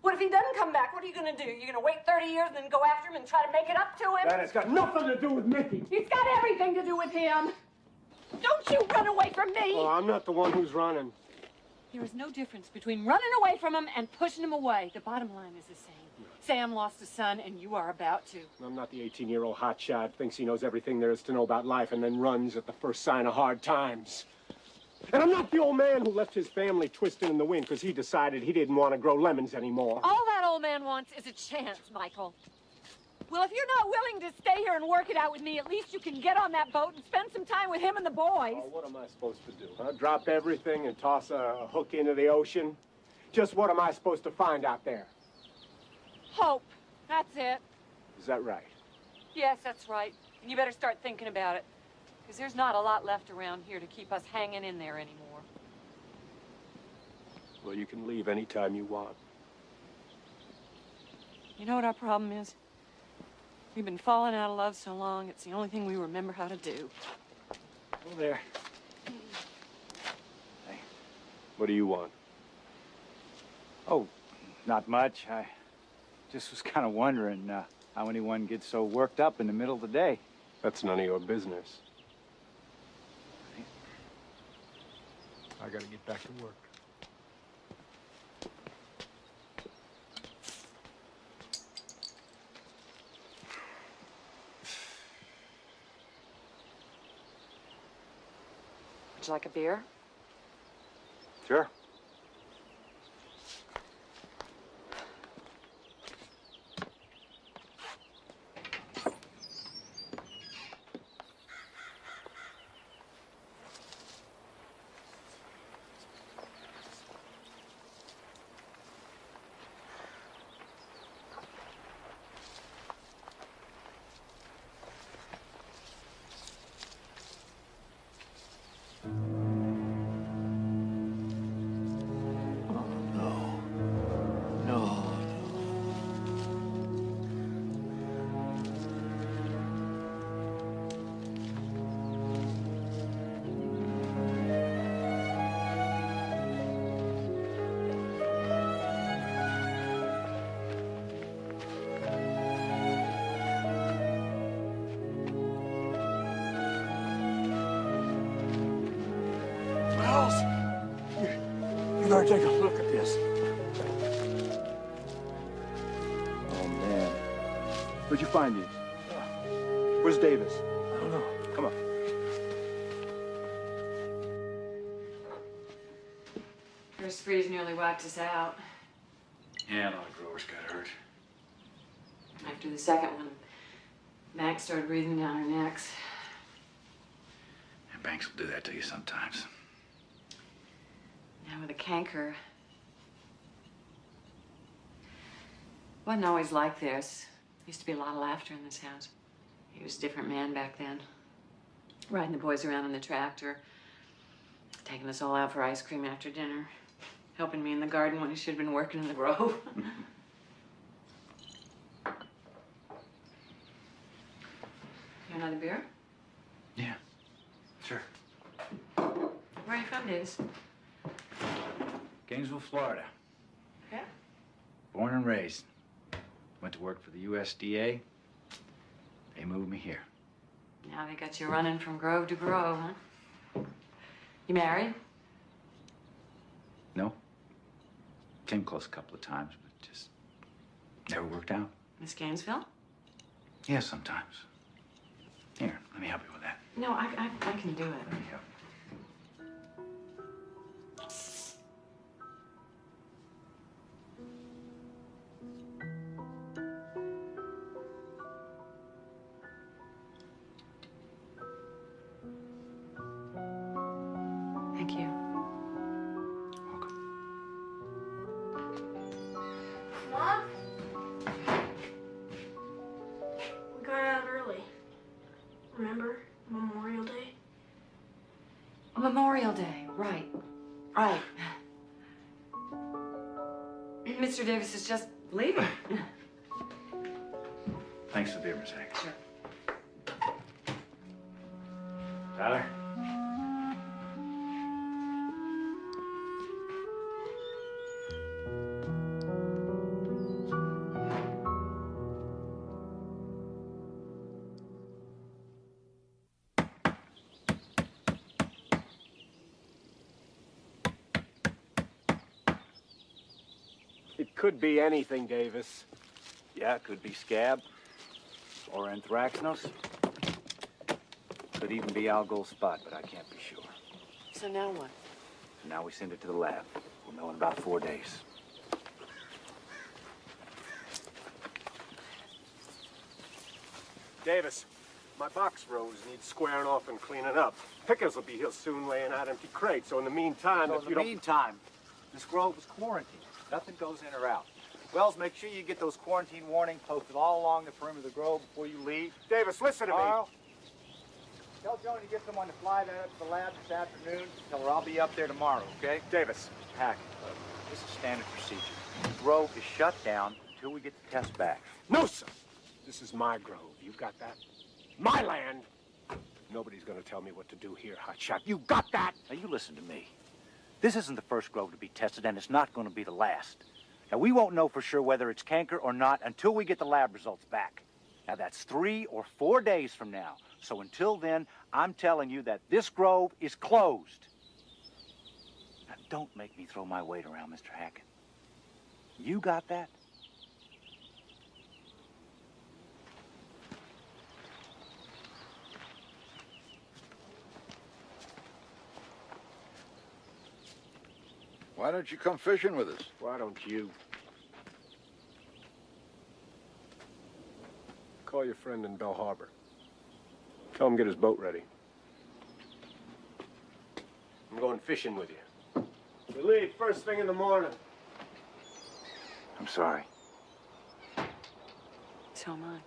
Speaker 1: What if he doesn't come back? What are you going to do? You're going to wait 30 years and then go after him and try to make it up to him?
Speaker 5: That has got nothing to do with Mickey.
Speaker 1: It's got everything to do with him. Don't you run away from me.
Speaker 5: Oh, I'm not the one who's running.
Speaker 1: There is no difference between running away from him and pushing him away. The bottom line is the same. Sam lost a son, and you are about to.
Speaker 5: I'm not the 18-year-old hotshot, thinks he knows everything there is to know about life and then runs at the first sign of hard times. And I'm not the old man who left his family twisting in the wind because he decided he didn't want to grow lemons anymore.
Speaker 1: All that old man wants is a chance, Michael. Well, if you're not willing to stay here and work it out with me, at least you can get on that boat and spend some time with him and the boys.
Speaker 5: Oh, what am I supposed to do, huh? Drop everything and toss a hook into the ocean? Just what am I supposed to find out there?
Speaker 1: Hope. That's it.
Speaker 5: Is that right?
Speaker 1: Yes, that's right. And you better start thinking about it. Because there's not a lot left around here to keep us hanging in there anymore.
Speaker 5: Well, you can leave any time you want.
Speaker 1: You know what our problem is? We've been falling out of love so long, it's the only thing we remember how to do.
Speaker 5: Oh, there. Hey, what do you want?
Speaker 4: Oh, not much. I just was kind of wondering how anyone gets so worked up in the middle of the day.
Speaker 5: That's none of your business. I gotta get back to work.
Speaker 1: Would you like a beer?
Speaker 4: Sure.
Speaker 5: You better take a look at this.
Speaker 10: Oh, man. Where'd you find these? Where's Davis?
Speaker 5: I don't know.
Speaker 10: Come on.
Speaker 1: First freeze nearly wiped us out.
Speaker 4: Yeah, a lot of growers got hurt.
Speaker 1: After the second one, Max started breathing down our necks.
Speaker 4: And banks will do that to you sometimes.
Speaker 1: Now with a canker. Wasn't always like this. Used to be a lot of laughter in this house. He was a different man back then. Riding the boys around in the tractor. Taking us all out for ice cream after dinner. Helping me in the garden when he should have been working in the grove. You another beer?
Speaker 4: Yeah, sure.
Speaker 1: Where are you from, Davis?
Speaker 4: Gainesville, Florida.
Speaker 1: Yeah?
Speaker 4: Born and raised. Went to work for the USDA. They moved me here.
Speaker 1: Now they got you running from grove to grove, huh? You married?
Speaker 4: No. Came close a couple of times, but just never worked out.
Speaker 1: Miss Gainesville?
Speaker 4: Yeah, sometimes. Here, let me help you with that.
Speaker 1: No, I can do it.
Speaker 4: Let me help.
Speaker 1: Thank you.
Speaker 4: Welcome.
Speaker 6: Mom? We got out early. Remember Memorial Day?
Speaker 1: Memorial Day, right. Right. Mr. Davis is just leaving.
Speaker 4: Thanks for the beer, Miss Hack.
Speaker 1: Sure.
Speaker 4: Tyler?
Speaker 5: Could be anything, Davis.
Speaker 4: Yeah, it could be scab or anthracnose. Could even be algal spot, but I can't be sure.
Speaker 1: So now what?
Speaker 4: So now we send it to the lab. We'll know in about 4 days.
Speaker 5: Davis, my box rows need squaring off and cleaning up. Pickers will be here soon laying out empty crates, so in the meantime, if you don't...
Speaker 4: meantime, this grove is quarantined. Nothing goes in or out. Wells, make sure you get those quarantine warnings posted all along the perimeter of the grove before you leave.
Speaker 5: Davis, listen to
Speaker 4: Carl, tell Joni to get someone to fly that up to the lab this afternoon. Tell her I'll be up there tomorrow, okay?
Speaker 5: me. Davis.
Speaker 4: Hack, this is standard procedure. The grove is shut down until we get the test back.
Speaker 5: No, sir. This is my grove. You got that? My land. Nobody's gonna tell me what to do here, hotshot. You got that?
Speaker 4: Now, you listen to me. This isn't the first grove to be tested, and it's not going to be the last. Now, we won't know for sure whether it's canker or not until we get the lab results back. Now, that's 3 or 4 days from now. So until then, I'm telling you that this grove is closed. Now, don't make me throw my weight around, Mr. Hackett. You got that?
Speaker 9: Why don't you come fishing with us?
Speaker 5: Why don't you? Call your friend in Bell Harbor. Tell him to get his boat ready. I'm going fishing with you. We leave first thing in the morning.
Speaker 4: I'm sorry.
Speaker 1: So am I.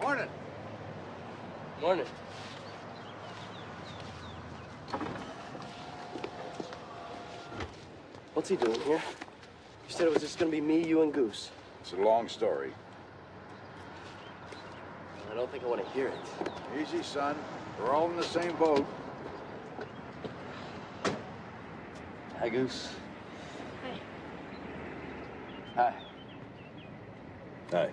Speaker 9: Morning.
Speaker 2: Morning. What's he doing here? You said it was just gonna be me, you, and Goose.
Speaker 9: It's a long story.
Speaker 2: I don't think I want to hear it.
Speaker 9: Easy, son. We're all in the same boat.
Speaker 2: Hi, Goose.
Speaker 1: Hey.
Speaker 2: Hi.
Speaker 9: Hey.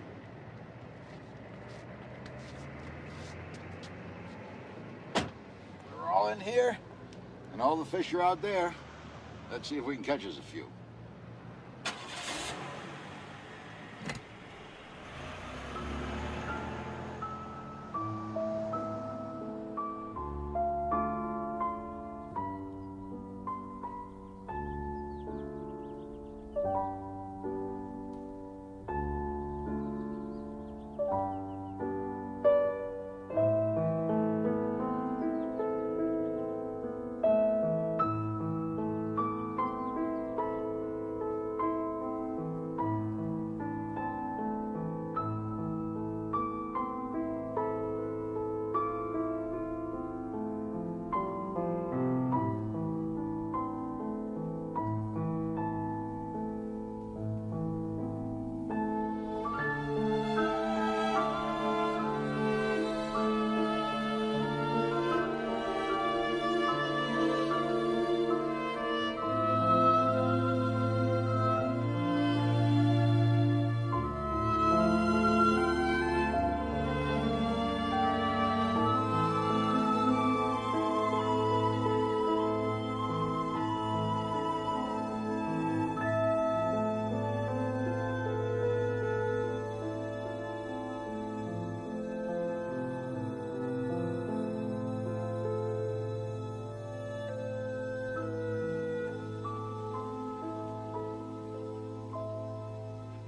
Speaker 9: We're all in here, and all the fish are out there. Let's see if we can catch us a few.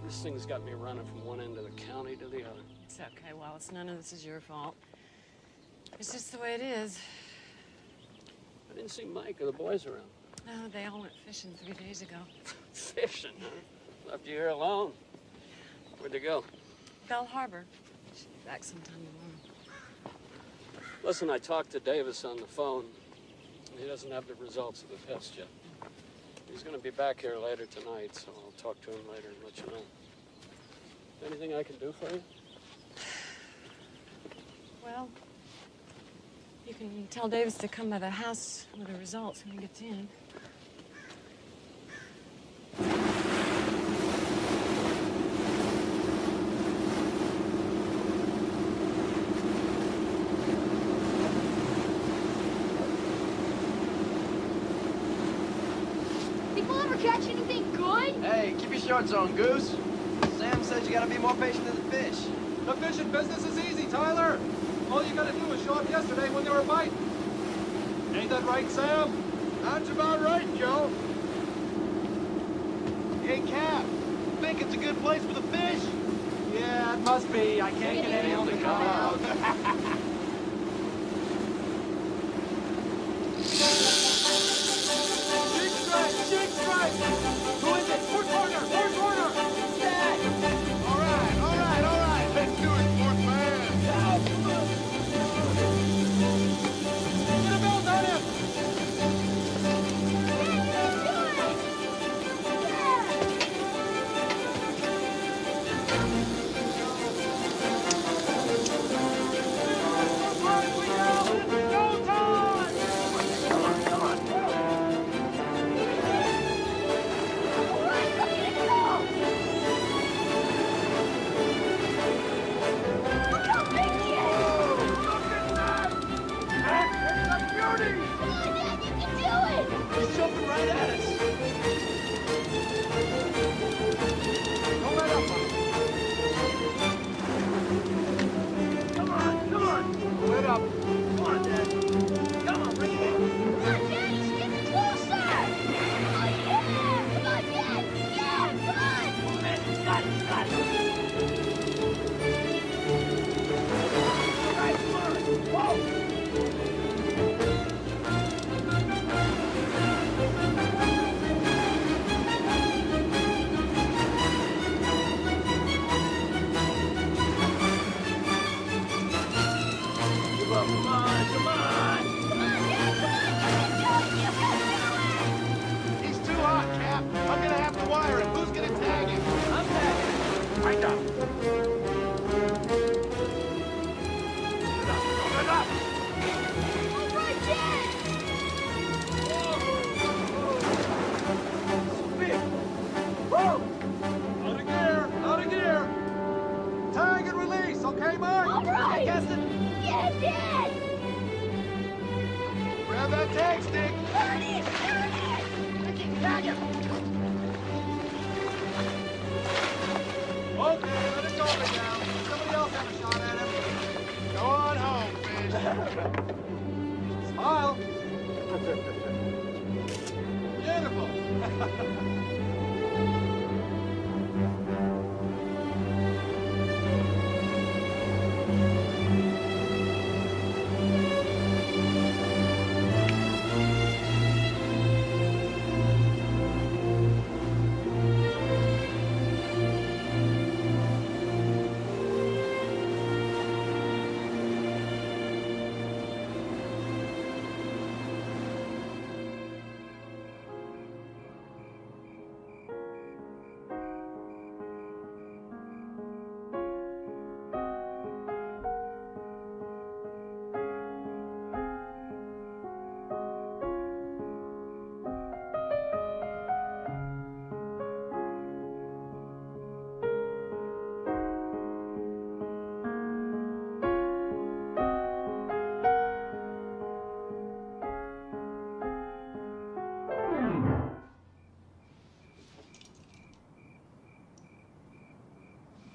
Speaker 3: This thing's got me running from one end of the county to the other.
Speaker 1: It's okay, Wallace. None of this is your fault. It's just the way it is.
Speaker 3: I didn't see Mike or the boys around.
Speaker 1: No, they all went fishing 3 days ago.
Speaker 3: Fishing, huh? Left you here alone. Where'd they go?
Speaker 1: Bell Harbor. Should be back sometime tomorrow.
Speaker 3: Listen, I talked to Davis on the phone. He doesn't have the results of the test yet. He's going to be back here later tonight, so I'll talk to him later and let you know. Anything I can do for you?
Speaker 1: Well, you can tell Davis to come by the house with the results when he gets in.
Speaker 6: catch anything good?
Speaker 2: Hey, keep your shorts on, Goose. Sam says you gotta be more patient than the fish.
Speaker 13: The fishing business is easy, Tyler. All you gotta do is show up yesterday when they were biting. Ain't that right, Sam?
Speaker 12: That's about right, Joe. Hey, Cap, think it's a good place for the fish?
Speaker 13: Yeah, it must be. I can't get any to come out. Jig strike! Jig strike! Who is it? Fourth corner! Fourth corner! Dad!
Speaker 12: All right. Let's do it, fourth man.
Speaker 13: Dad, come on! Get a belt on him!
Speaker 2: He's jumping right at us.
Speaker 13: Don't let up on him. Come on! Don't let up. Come on, Dad. Come on, bring it in.
Speaker 6: Come on, Dad, he's getting closer! Oh, yeah! Come on, Dad! Yeah, come on!
Speaker 13: Got it! All right, come on! Whoa! Come on!
Speaker 12: He's too hot, Cap. I'm gonna have to wire him. Who's gonna tag him?
Speaker 13: I'm tagging him. Right up. Good up.
Speaker 6: All right, Dad!
Speaker 13: Big. Woo! Out of gear. Tag and release, okay, Mike?
Speaker 6: All right!
Speaker 2: Gaston.
Speaker 6: Yeah, Dad!
Speaker 12: Grab that tag stick.
Speaker 6: There it is!
Speaker 12: Tag him.
Speaker 13: Okay, let it go right now. Somebody else have a shot at him.
Speaker 12: Go on home, fish.
Speaker 13: Smile. Beautiful.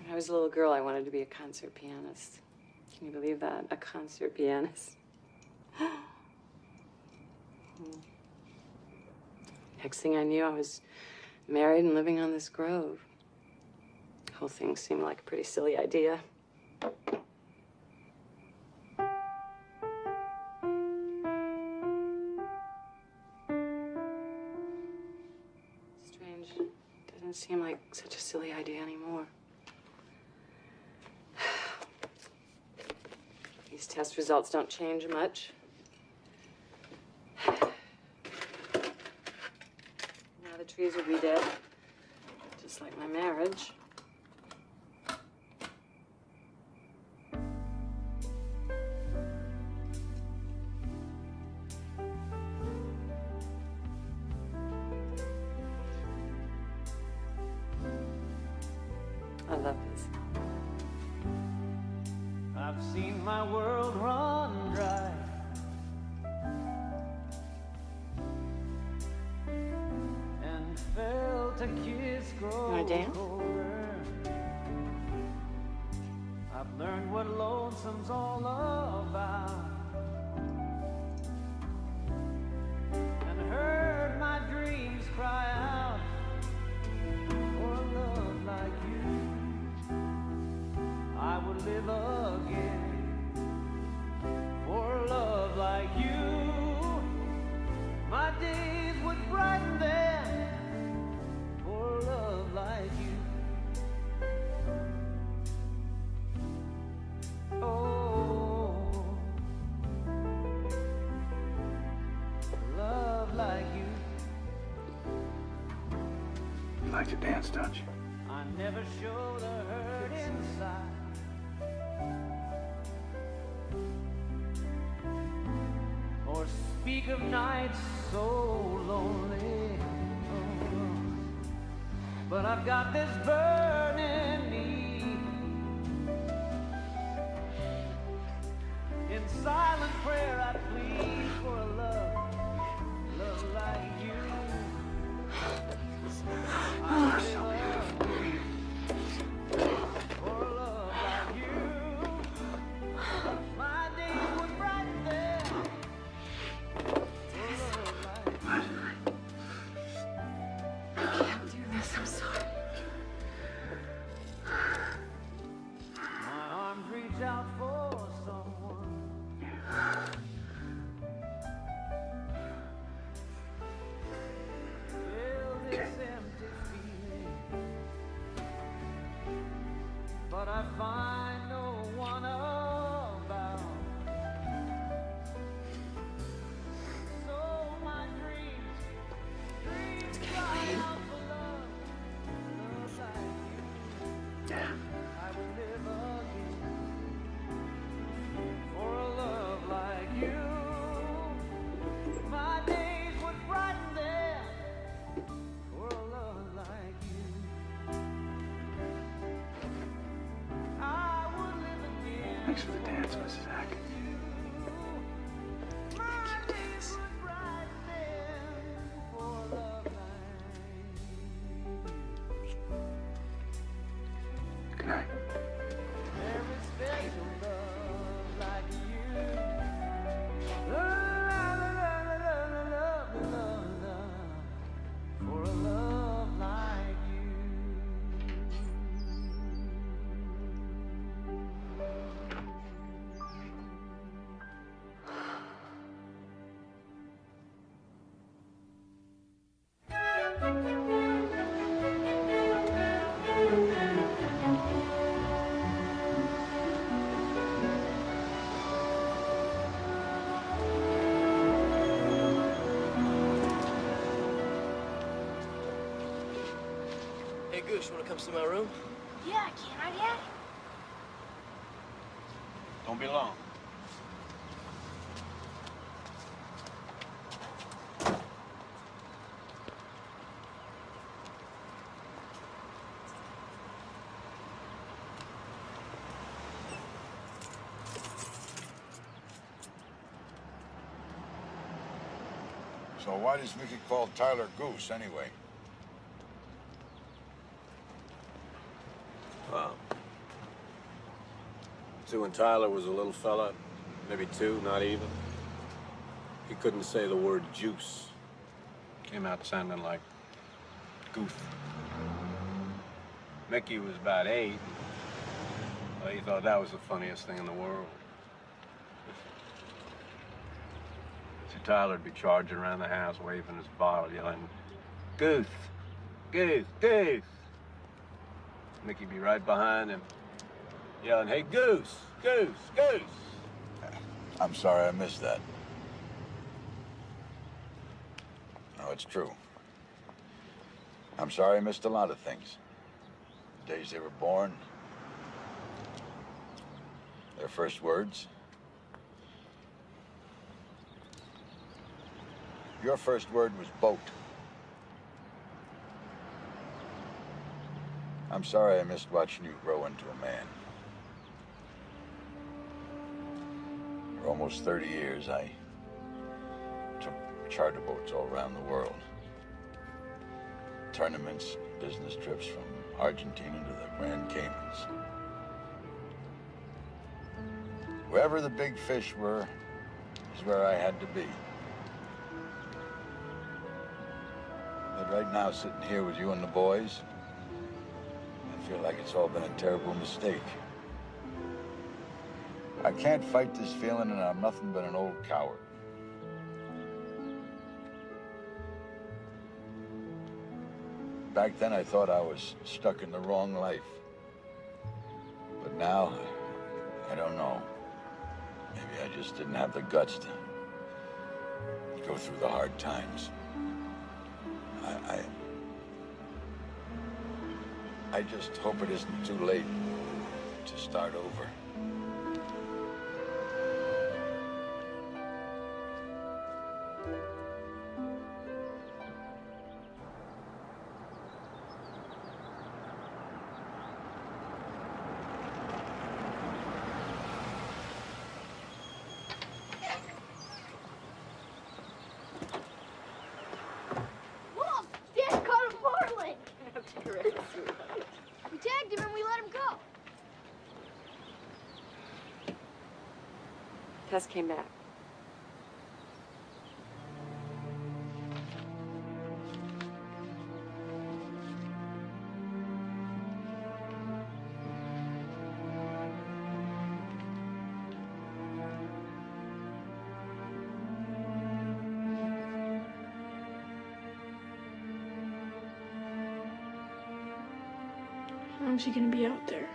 Speaker 1: When I was a little girl, I wanted to be a concert pianist. Can you believe that? A concert pianist. Next thing I knew, I was married and living on this grove. The whole thing seemed like a pretty silly idea. Strange. It doesn't seem like such a silly idea anymore. These test results don't change much. Now the trees will be dead, just like my marriage. I love this.
Speaker 14: I've seen my world run dry. And a kiss grows
Speaker 1: wanna dance?
Speaker 14: colder. I've learned what lonesome's all about, and heard my dreams cry out for a love like you. I would live again for a love like you. My days would brighten then for a love like you. Oh, love like you.
Speaker 10: You like to dance, don't you?
Speaker 14: I never show the hurt inside. Or speak of nights so lonely. Oh, but I've got this burning need. In silent prayer I plead for a love, love like you. I live for a love like you. My days would brighten there for a love like you.
Speaker 1: I can't do this, I'm sorry.
Speaker 14: My arms reach out for someone. Feel this empty feeling, but I find no one about. So my dreams cry out for love, love like you. I will live again for a love like you. My days would brighten there for a love like you. I would live again.
Speaker 10: Thanks for the dance, Mrs. Hackett.
Speaker 14: My days would brighten there for a love like you.
Speaker 10: Good night.
Speaker 14: There is special love like you. Love, love, love, love, love, love, for a love like
Speaker 8: Hey, Goose, you wanna come see my room?
Speaker 6: Yeah, can I, Dad?
Speaker 5: Don't be long.
Speaker 9: So why does Mickey call Tyler Goose anyway?
Speaker 11: Well, see, when Tyler was a little fella, maybe 2, not even, he couldn't say the word juice. Came out sounding like goof. Mickey was about 8. Well, he thought that was the funniest thing in the world. So Tyler'd be charging around the house, waving his bottle, yelling, "Goose, goose, goose." Mickey'd be right behind him, yelling, "Hey, Goose, Goose, Goose."
Speaker 9: I'm sorry I missed that. No, it's true. I'm sorry I missed a lot of things. The days they were born, their first words. Your first word was boat. I'm sorry I missed watching you grow into a man. For almost 30 years, I took charter boats all around the world. tournaments, business trips from Argentina to the Grand Caymans. Wherever the big fish were is where I had to be. But right now, sitting here with you and the boys, I feel like it's all been a terrible mistake. I can't fight this feeling, and I'm nothing but an old coward. Back then, I thought I was stuck in the wrong life. But now, I don't know. Maybe I just didn't have the guts to go through the hard times. I just hope it isn't too late to start over.
Speaker 6: Mom, Dad caught a marlin. We tagged him and we let him go.
Speaker 1: Tess came back.
Speaker 6: How long's he gonna be out there?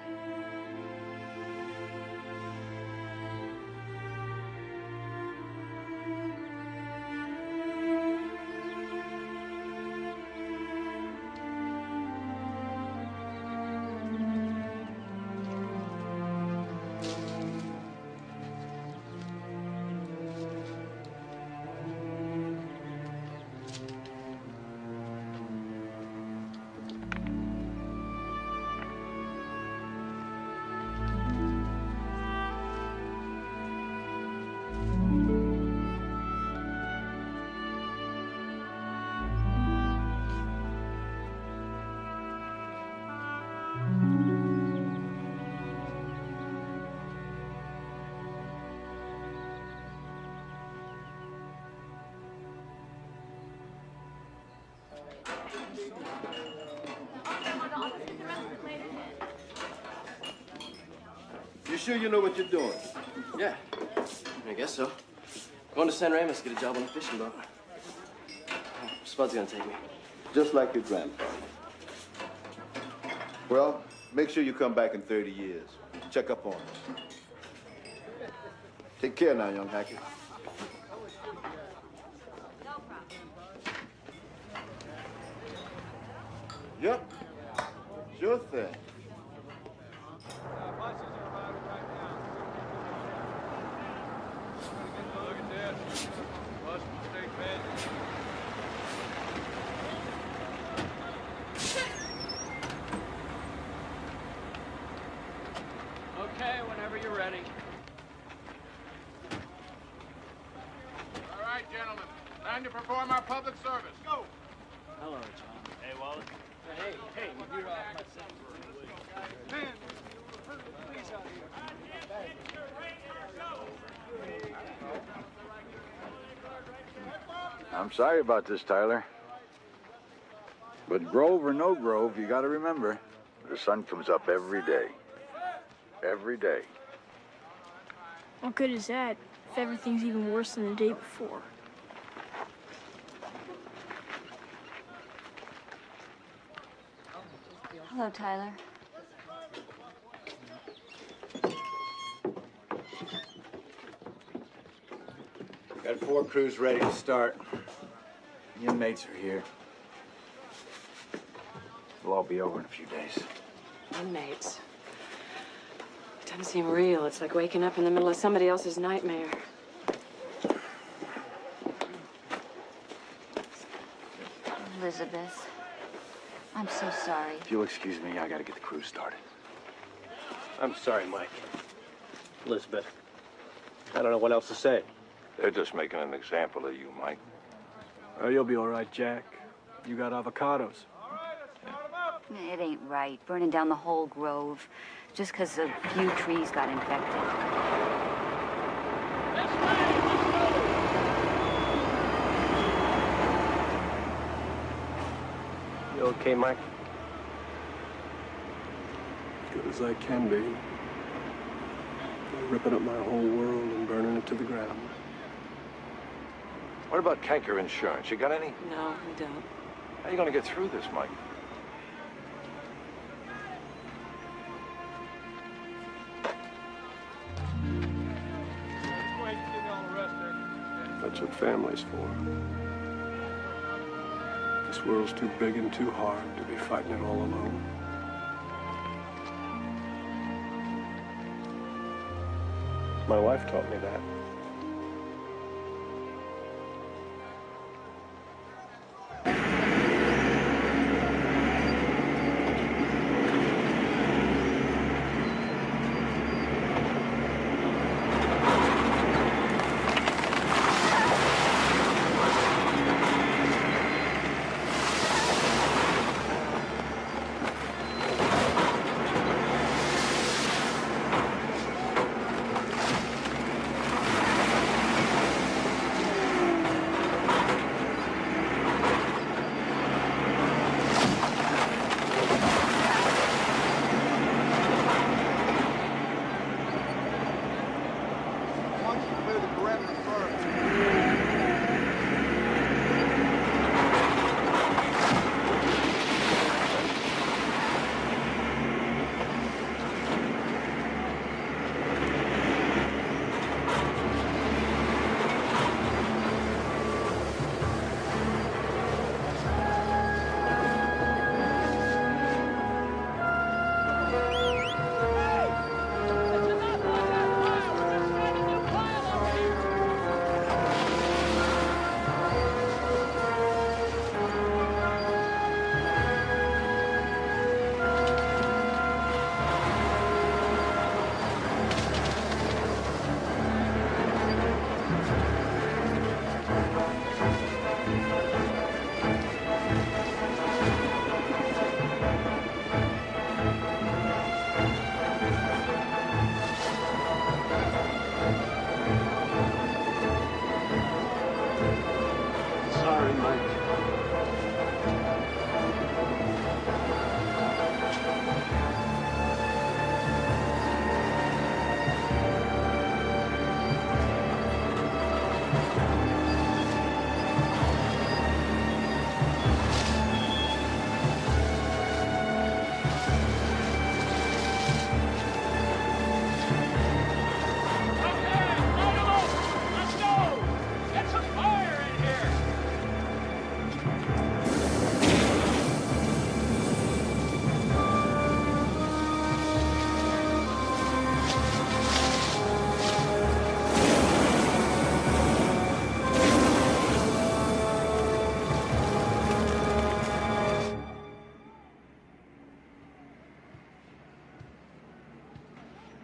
Speaker 12: You sure you know what you're doing?
Speaker 2: Yeah, I guess so. Going to San Ramos to get a job on a fishing boat. Spud's gonna take me.
Speaker 12: Just like your grandfather. Well, make sure you come back in 30 years. Check up on us. Take care now, young Hackett. Yep. Sure thing.
Speaker 13: Look at this. Bus mistake, man.
Speaker 3: Okay, whenever you're ready.
Speaker 13: All right, gentlemen. Time to perform our public service. Go.
Speaker 3: Hello, John. Hey, Wallace. Hey, you're off my son.
Speaker 13: Man, please out here.
Speaker 9: I'm sorry about this, Tyler. But grove or no grove, you gotta remember, the sun comes up every day. Every day.
Speaker 6: What good is that if everything's even worse than the day before?
Speaker 15: Hello, Tyler.
Speaker 4: Got 4 crews ready to start. The inmates are here. It'll all be over in a few days.
Speaker 1: Inmates. Doesn't seem real. It's like waking up in the middle of somebody else's nightmare.
Speaker 15: Elizabeth, I'm so sorry.
Speaker 4: If you'll excuse me, I gotta get the crew started.
Speaker 5: I'm sorry, Mike. Elizabeth, I don't know what else to say.
Speaker 11: They're just making an example of you, Mike.
Speaker 3: Oh, you'll be all right, Jack. You got avocados.
Speaker 15: It ain't right, burning down the whole grove just because a few trees got infected.
Speaker 5: You okay, Mike?
Speaker 11: Good as I can be. They're ripping up my whole world and burning it to the ground.
Speaker 16: What about canker insurance? You got any?
Speaker 1: No, we don't.
Speaker 16: How are you going to get through this, Mike?
Speaker 11: That's what family's for. This world's too big and too hard to be fighting it all alone. My wife taught me that. Sorry, Mike.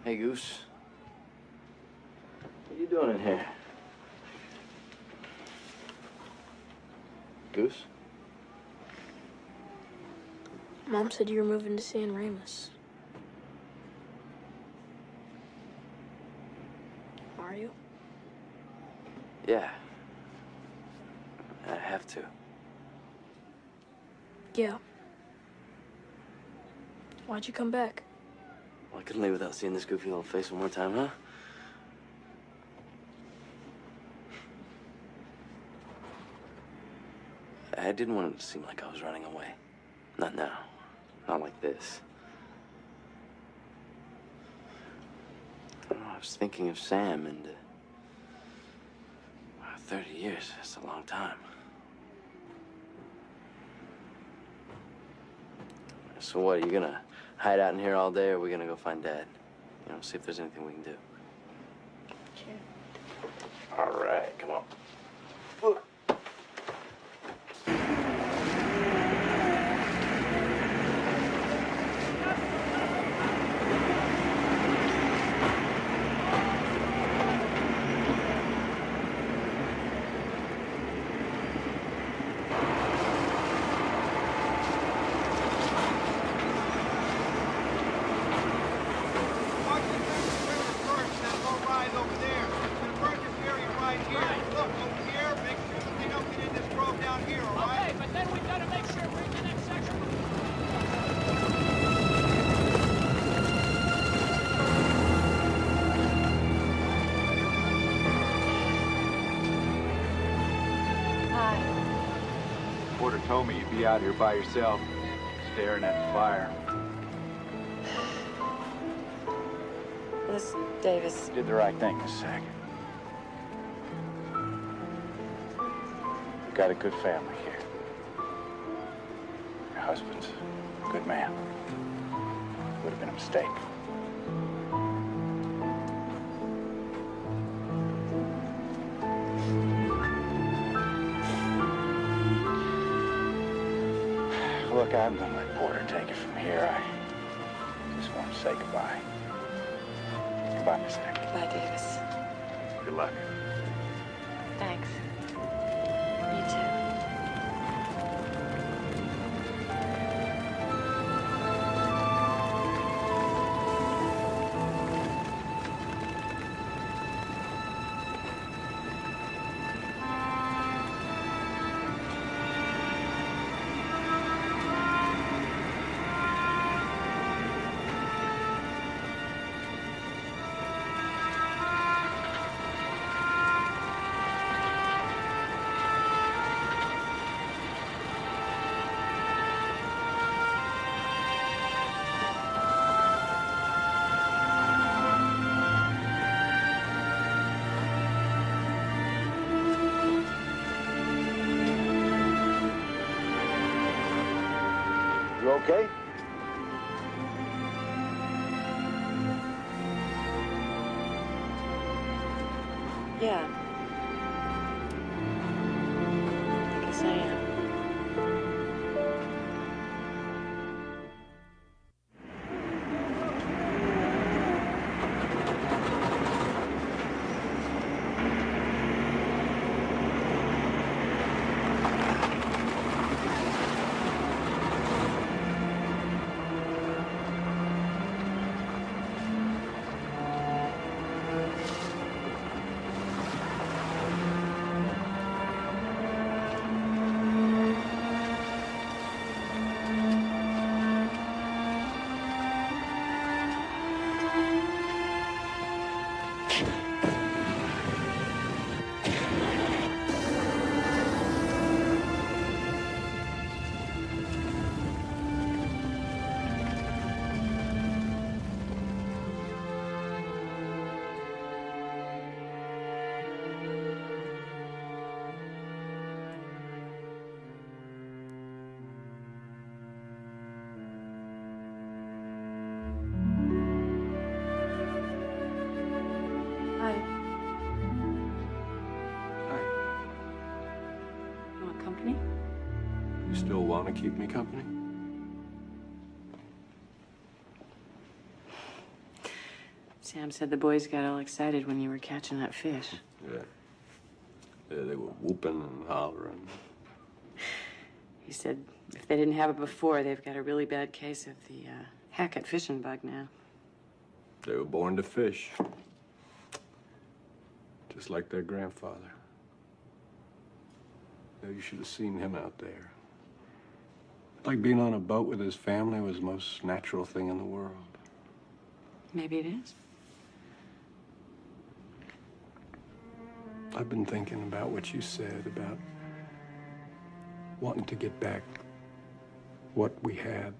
Speaker 2: Hey, Goose. What are you doing in here? Goose?
Speaker 6: Mom said you were moving to San Ramos. Are you?
Speaker 2: Yeah. I have to.
Speaker 6: Yeah. Why'd you come back?
Speaker 2: Well, I couldn't leave without seeing this goofy little face one more time, huh? I didn't want it to seem like I was running away. Not now. Not like this. I don't know, I was thinking of Sam and... 30 years, that's a long time. So what, are you gonna hide out in here all day, or are we gonna go find Dad? You know, see if there's anything we can do.
Speaker 6: Sure.
Speaker 2: All right, come on.
Speaker 10: Porter told me you'd be out here by yourself, staring at the fire.
Speaker 1: Miss Davis.
Speaker 10: You did the right thing, Miss Sackett. You got a good family here. Your husband's a good man. Would have been a mistake. Look, I'm gonna let Porter take it from here. I just want to say goodbye. Goodbye, Miss Sackett.
Speaker 1: Goodbye, Davis.
Speaker 10: Good luck.
Speaker 1: Thanks. You too.
Speaker 9: You okay?
Speaker 1: Yeah. I guess I am. Hi.
Speaker 11: Hi.
Speaker 1: You want company?
Speaker 11: You still want to keep me company?
Speaker 1: Sam said the boys got all excited when you were catching that fish.
Speaker 11: Yeah. Yeah, they were whooping and hollering.
Speaker 1: He said if they didn't have it before, they've got a really bad case of the Hackett fishing bug now.
Speaker 11: They were born to fish. Just like their grandfather. You know, you should have seen him out there. Like being on a boat with his family was the most natural thing in the world.
Speaker 1: Maybe it is.
Speaker 11: I've been thinking about what you said about wanting to get back what we had.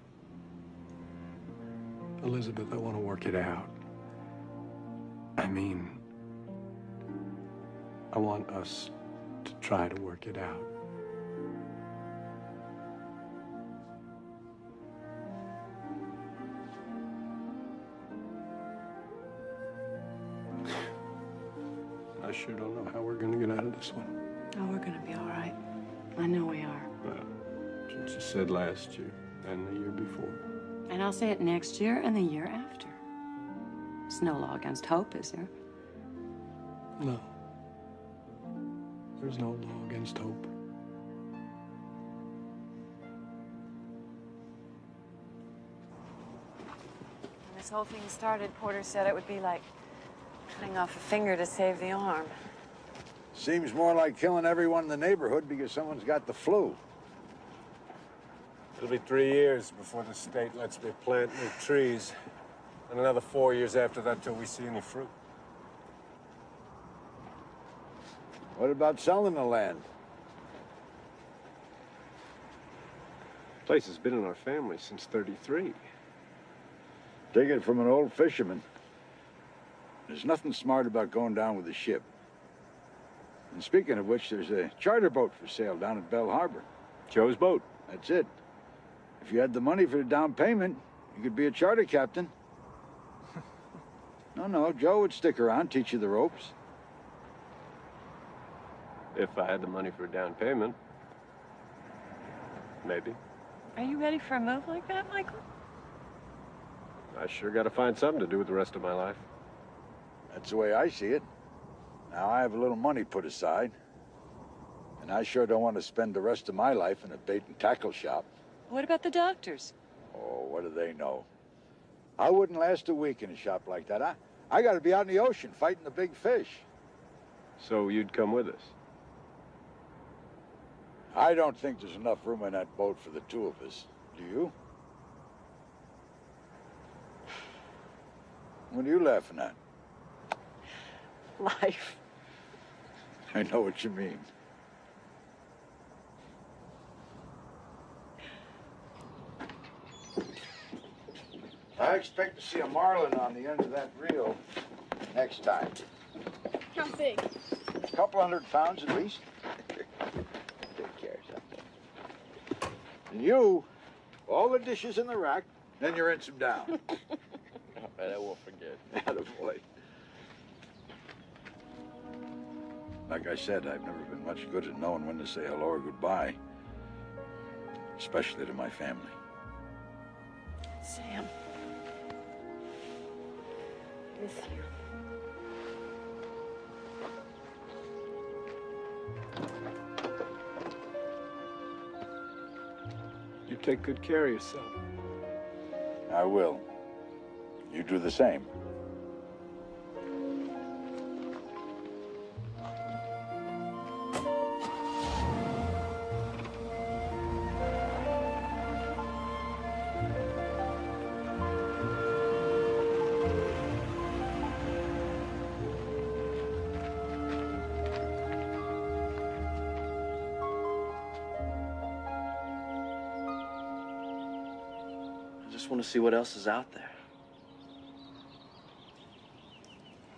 Speaker 11: Elizabeth, I want to work it out. I mean, I want us to try to work it out. I sure don't know how we're gonna get out of this one.
Speaker 1: Oh, we're gonna be all right. I know we are.
Speaker 11: Since you said last year and the year before.
Speaker 1: And I'll say it next year and the year after. There's no law against hope, is there?
Speaker 11: No. There's no law against hope.
Speaker 1: When this whole thing started, Porter said it would be like cutting off a finger to save the arm.
Speaker 9: Seems more like killing everyone in the neighborhood because someone's got the flu.
Speaker 5: It'll be 3 years before the state lets me plant new trees. And another 4 years after that till we see any fruit.
Speaker 9: What about selling the land?
Speaker 5: Place has been in our family since '33.
Speaker 9: Take it from an old fisherman. There's nothing smart about going down with a ship. And speaking of which, there's a charter boat for sale down at Bell Harbor.
Speaker 5: Joe's boat.
Speaker 9: That's it. If you had the money for the down payment, you could be a charter captain. No, Joe would stick around, teach you the ropes.
Speaker 5: If I had the money for a down payment. Maybe.
Speaker 1: Are you ready for a move like that, Michael?
Speaker 5: I sure got to find something to do with the rest of my life.
Speaker 9: That's the way I see it. Now, I have a little money put aside. And I sure don't want to spend the rest of my life in a bait and tackle shop.
Speaker 1: What about the doctors?
Speaker 9: Oh, what do they know? I wouldn't last a week in a shop like that. I got to be out in the ocean fighting the big fish.
Speaker 5: So you'd come with us?
Speaker 9: I don't think there's enough room in that boat for the two of us. Do you? What are you laughing at?
Speaker 1: Life.
Speaker 9: I know what you mean. I expect to see a marlin on the end of that reel next time.
Speaker 6: How big?
Speaker 9: A couple 100 pounds at least. Take care of something. And you, all the dishes in the rack, then you rinse them down.
Speaker 2: All right, I won't forget.
Speaker 9: Attaboy. Like I said, I've never been much good at knowing when to say hello or goodbye. Especially to my family.
Speaker 1: Sam. Miss you.
Speaker 5: You take good care of yourself.
Speaker 9: I will. You do the same.
Speaker 2: I just want to see what else is out there.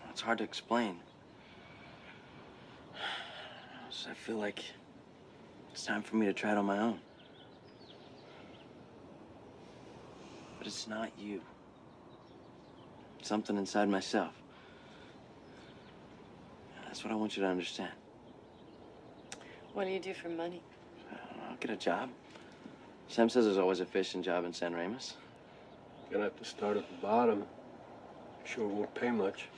Speaker 2: It's hard to explain. I feel like it's time for me to try it on my own. But it's not you. It's something inside myself. That's what I want you to understand.
Speaker 1: What do you do for money?
Speaker 2: I'll get a job. Sam says there's always a fishing job in San Ramos.
Speaker 5: Gonna have to start at the bottom. Sure won't pay much.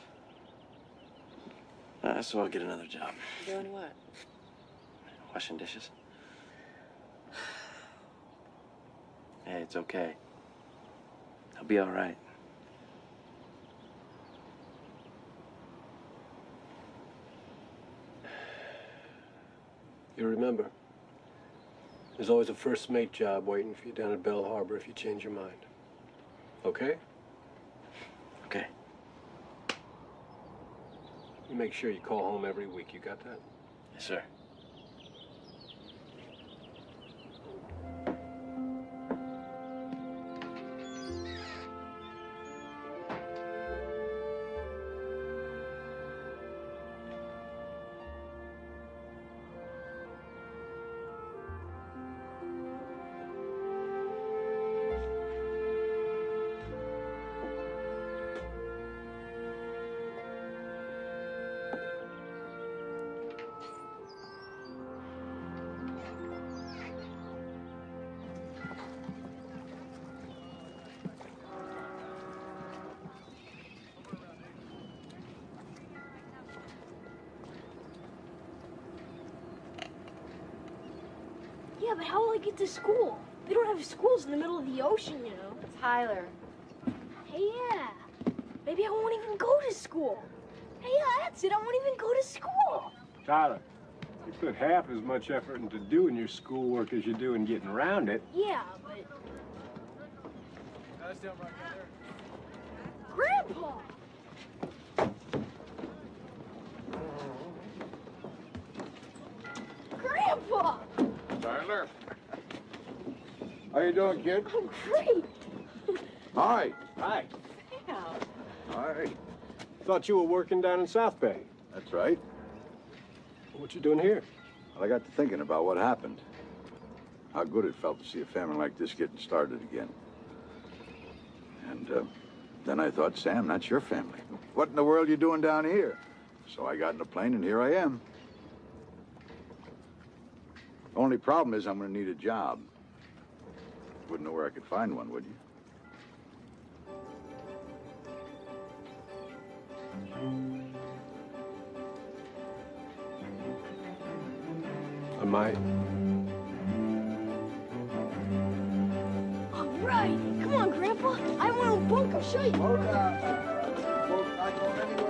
Speaker 2: So I'll get another job.
Speaker 1: Doing what?
Speaker 2: Washing dishes. Hey, it's okay. I'll be all right.
Speaker 5: You remember, there's always a first mate job waiting for you down at Bell Harbor if you change your mind. Okay?
Speaker 2: Okay.
Speaker 5: You make sure you call home every week. You got that?
Speaker 2: Yes, sir.
Speaker 6: Yeah, but how will I get to school? They don't have schools in the middle of the ocean, you know.
Speaker 1: Tyler.
Speaker 6: Hey, yeah. Maybe I won't even go to school. Hey, yeah, that's it. I won't even go to school.
Speaker 5: Tyler, you put half as much effort into doing your schoolwork as you do in getting around it.
Speaker 6: Yeah, but... Grandpa! Grandpa!
Speaker 16: Tyler?
Speaker 9: How you doing, kid?
Speaker 6: I'm great.
Speaker 9: Hi.
Speaker 5: Hi.
Speaker 9: Hi.
Speaker 5: Thought you were working down in South Bay.
Speaker 9: That's right.
Speaker 5: What you doing here?
Speaker 9: Well, I got to thinking about what happened. How good it felt to see a family like this getting started again. And then I thought, Sam, that's your family. What in the world are you doing down here? So I got in a plane, and here I am. Only problem is I'm going to need a job. Wouldn't know where I could find one, would you?
Speaker 5: I might.
Speaker 6: All right. Come on, Grandpa. I have my own boat. I'll show you.
Speaker 9: Hold on. Boat's not going anywhere.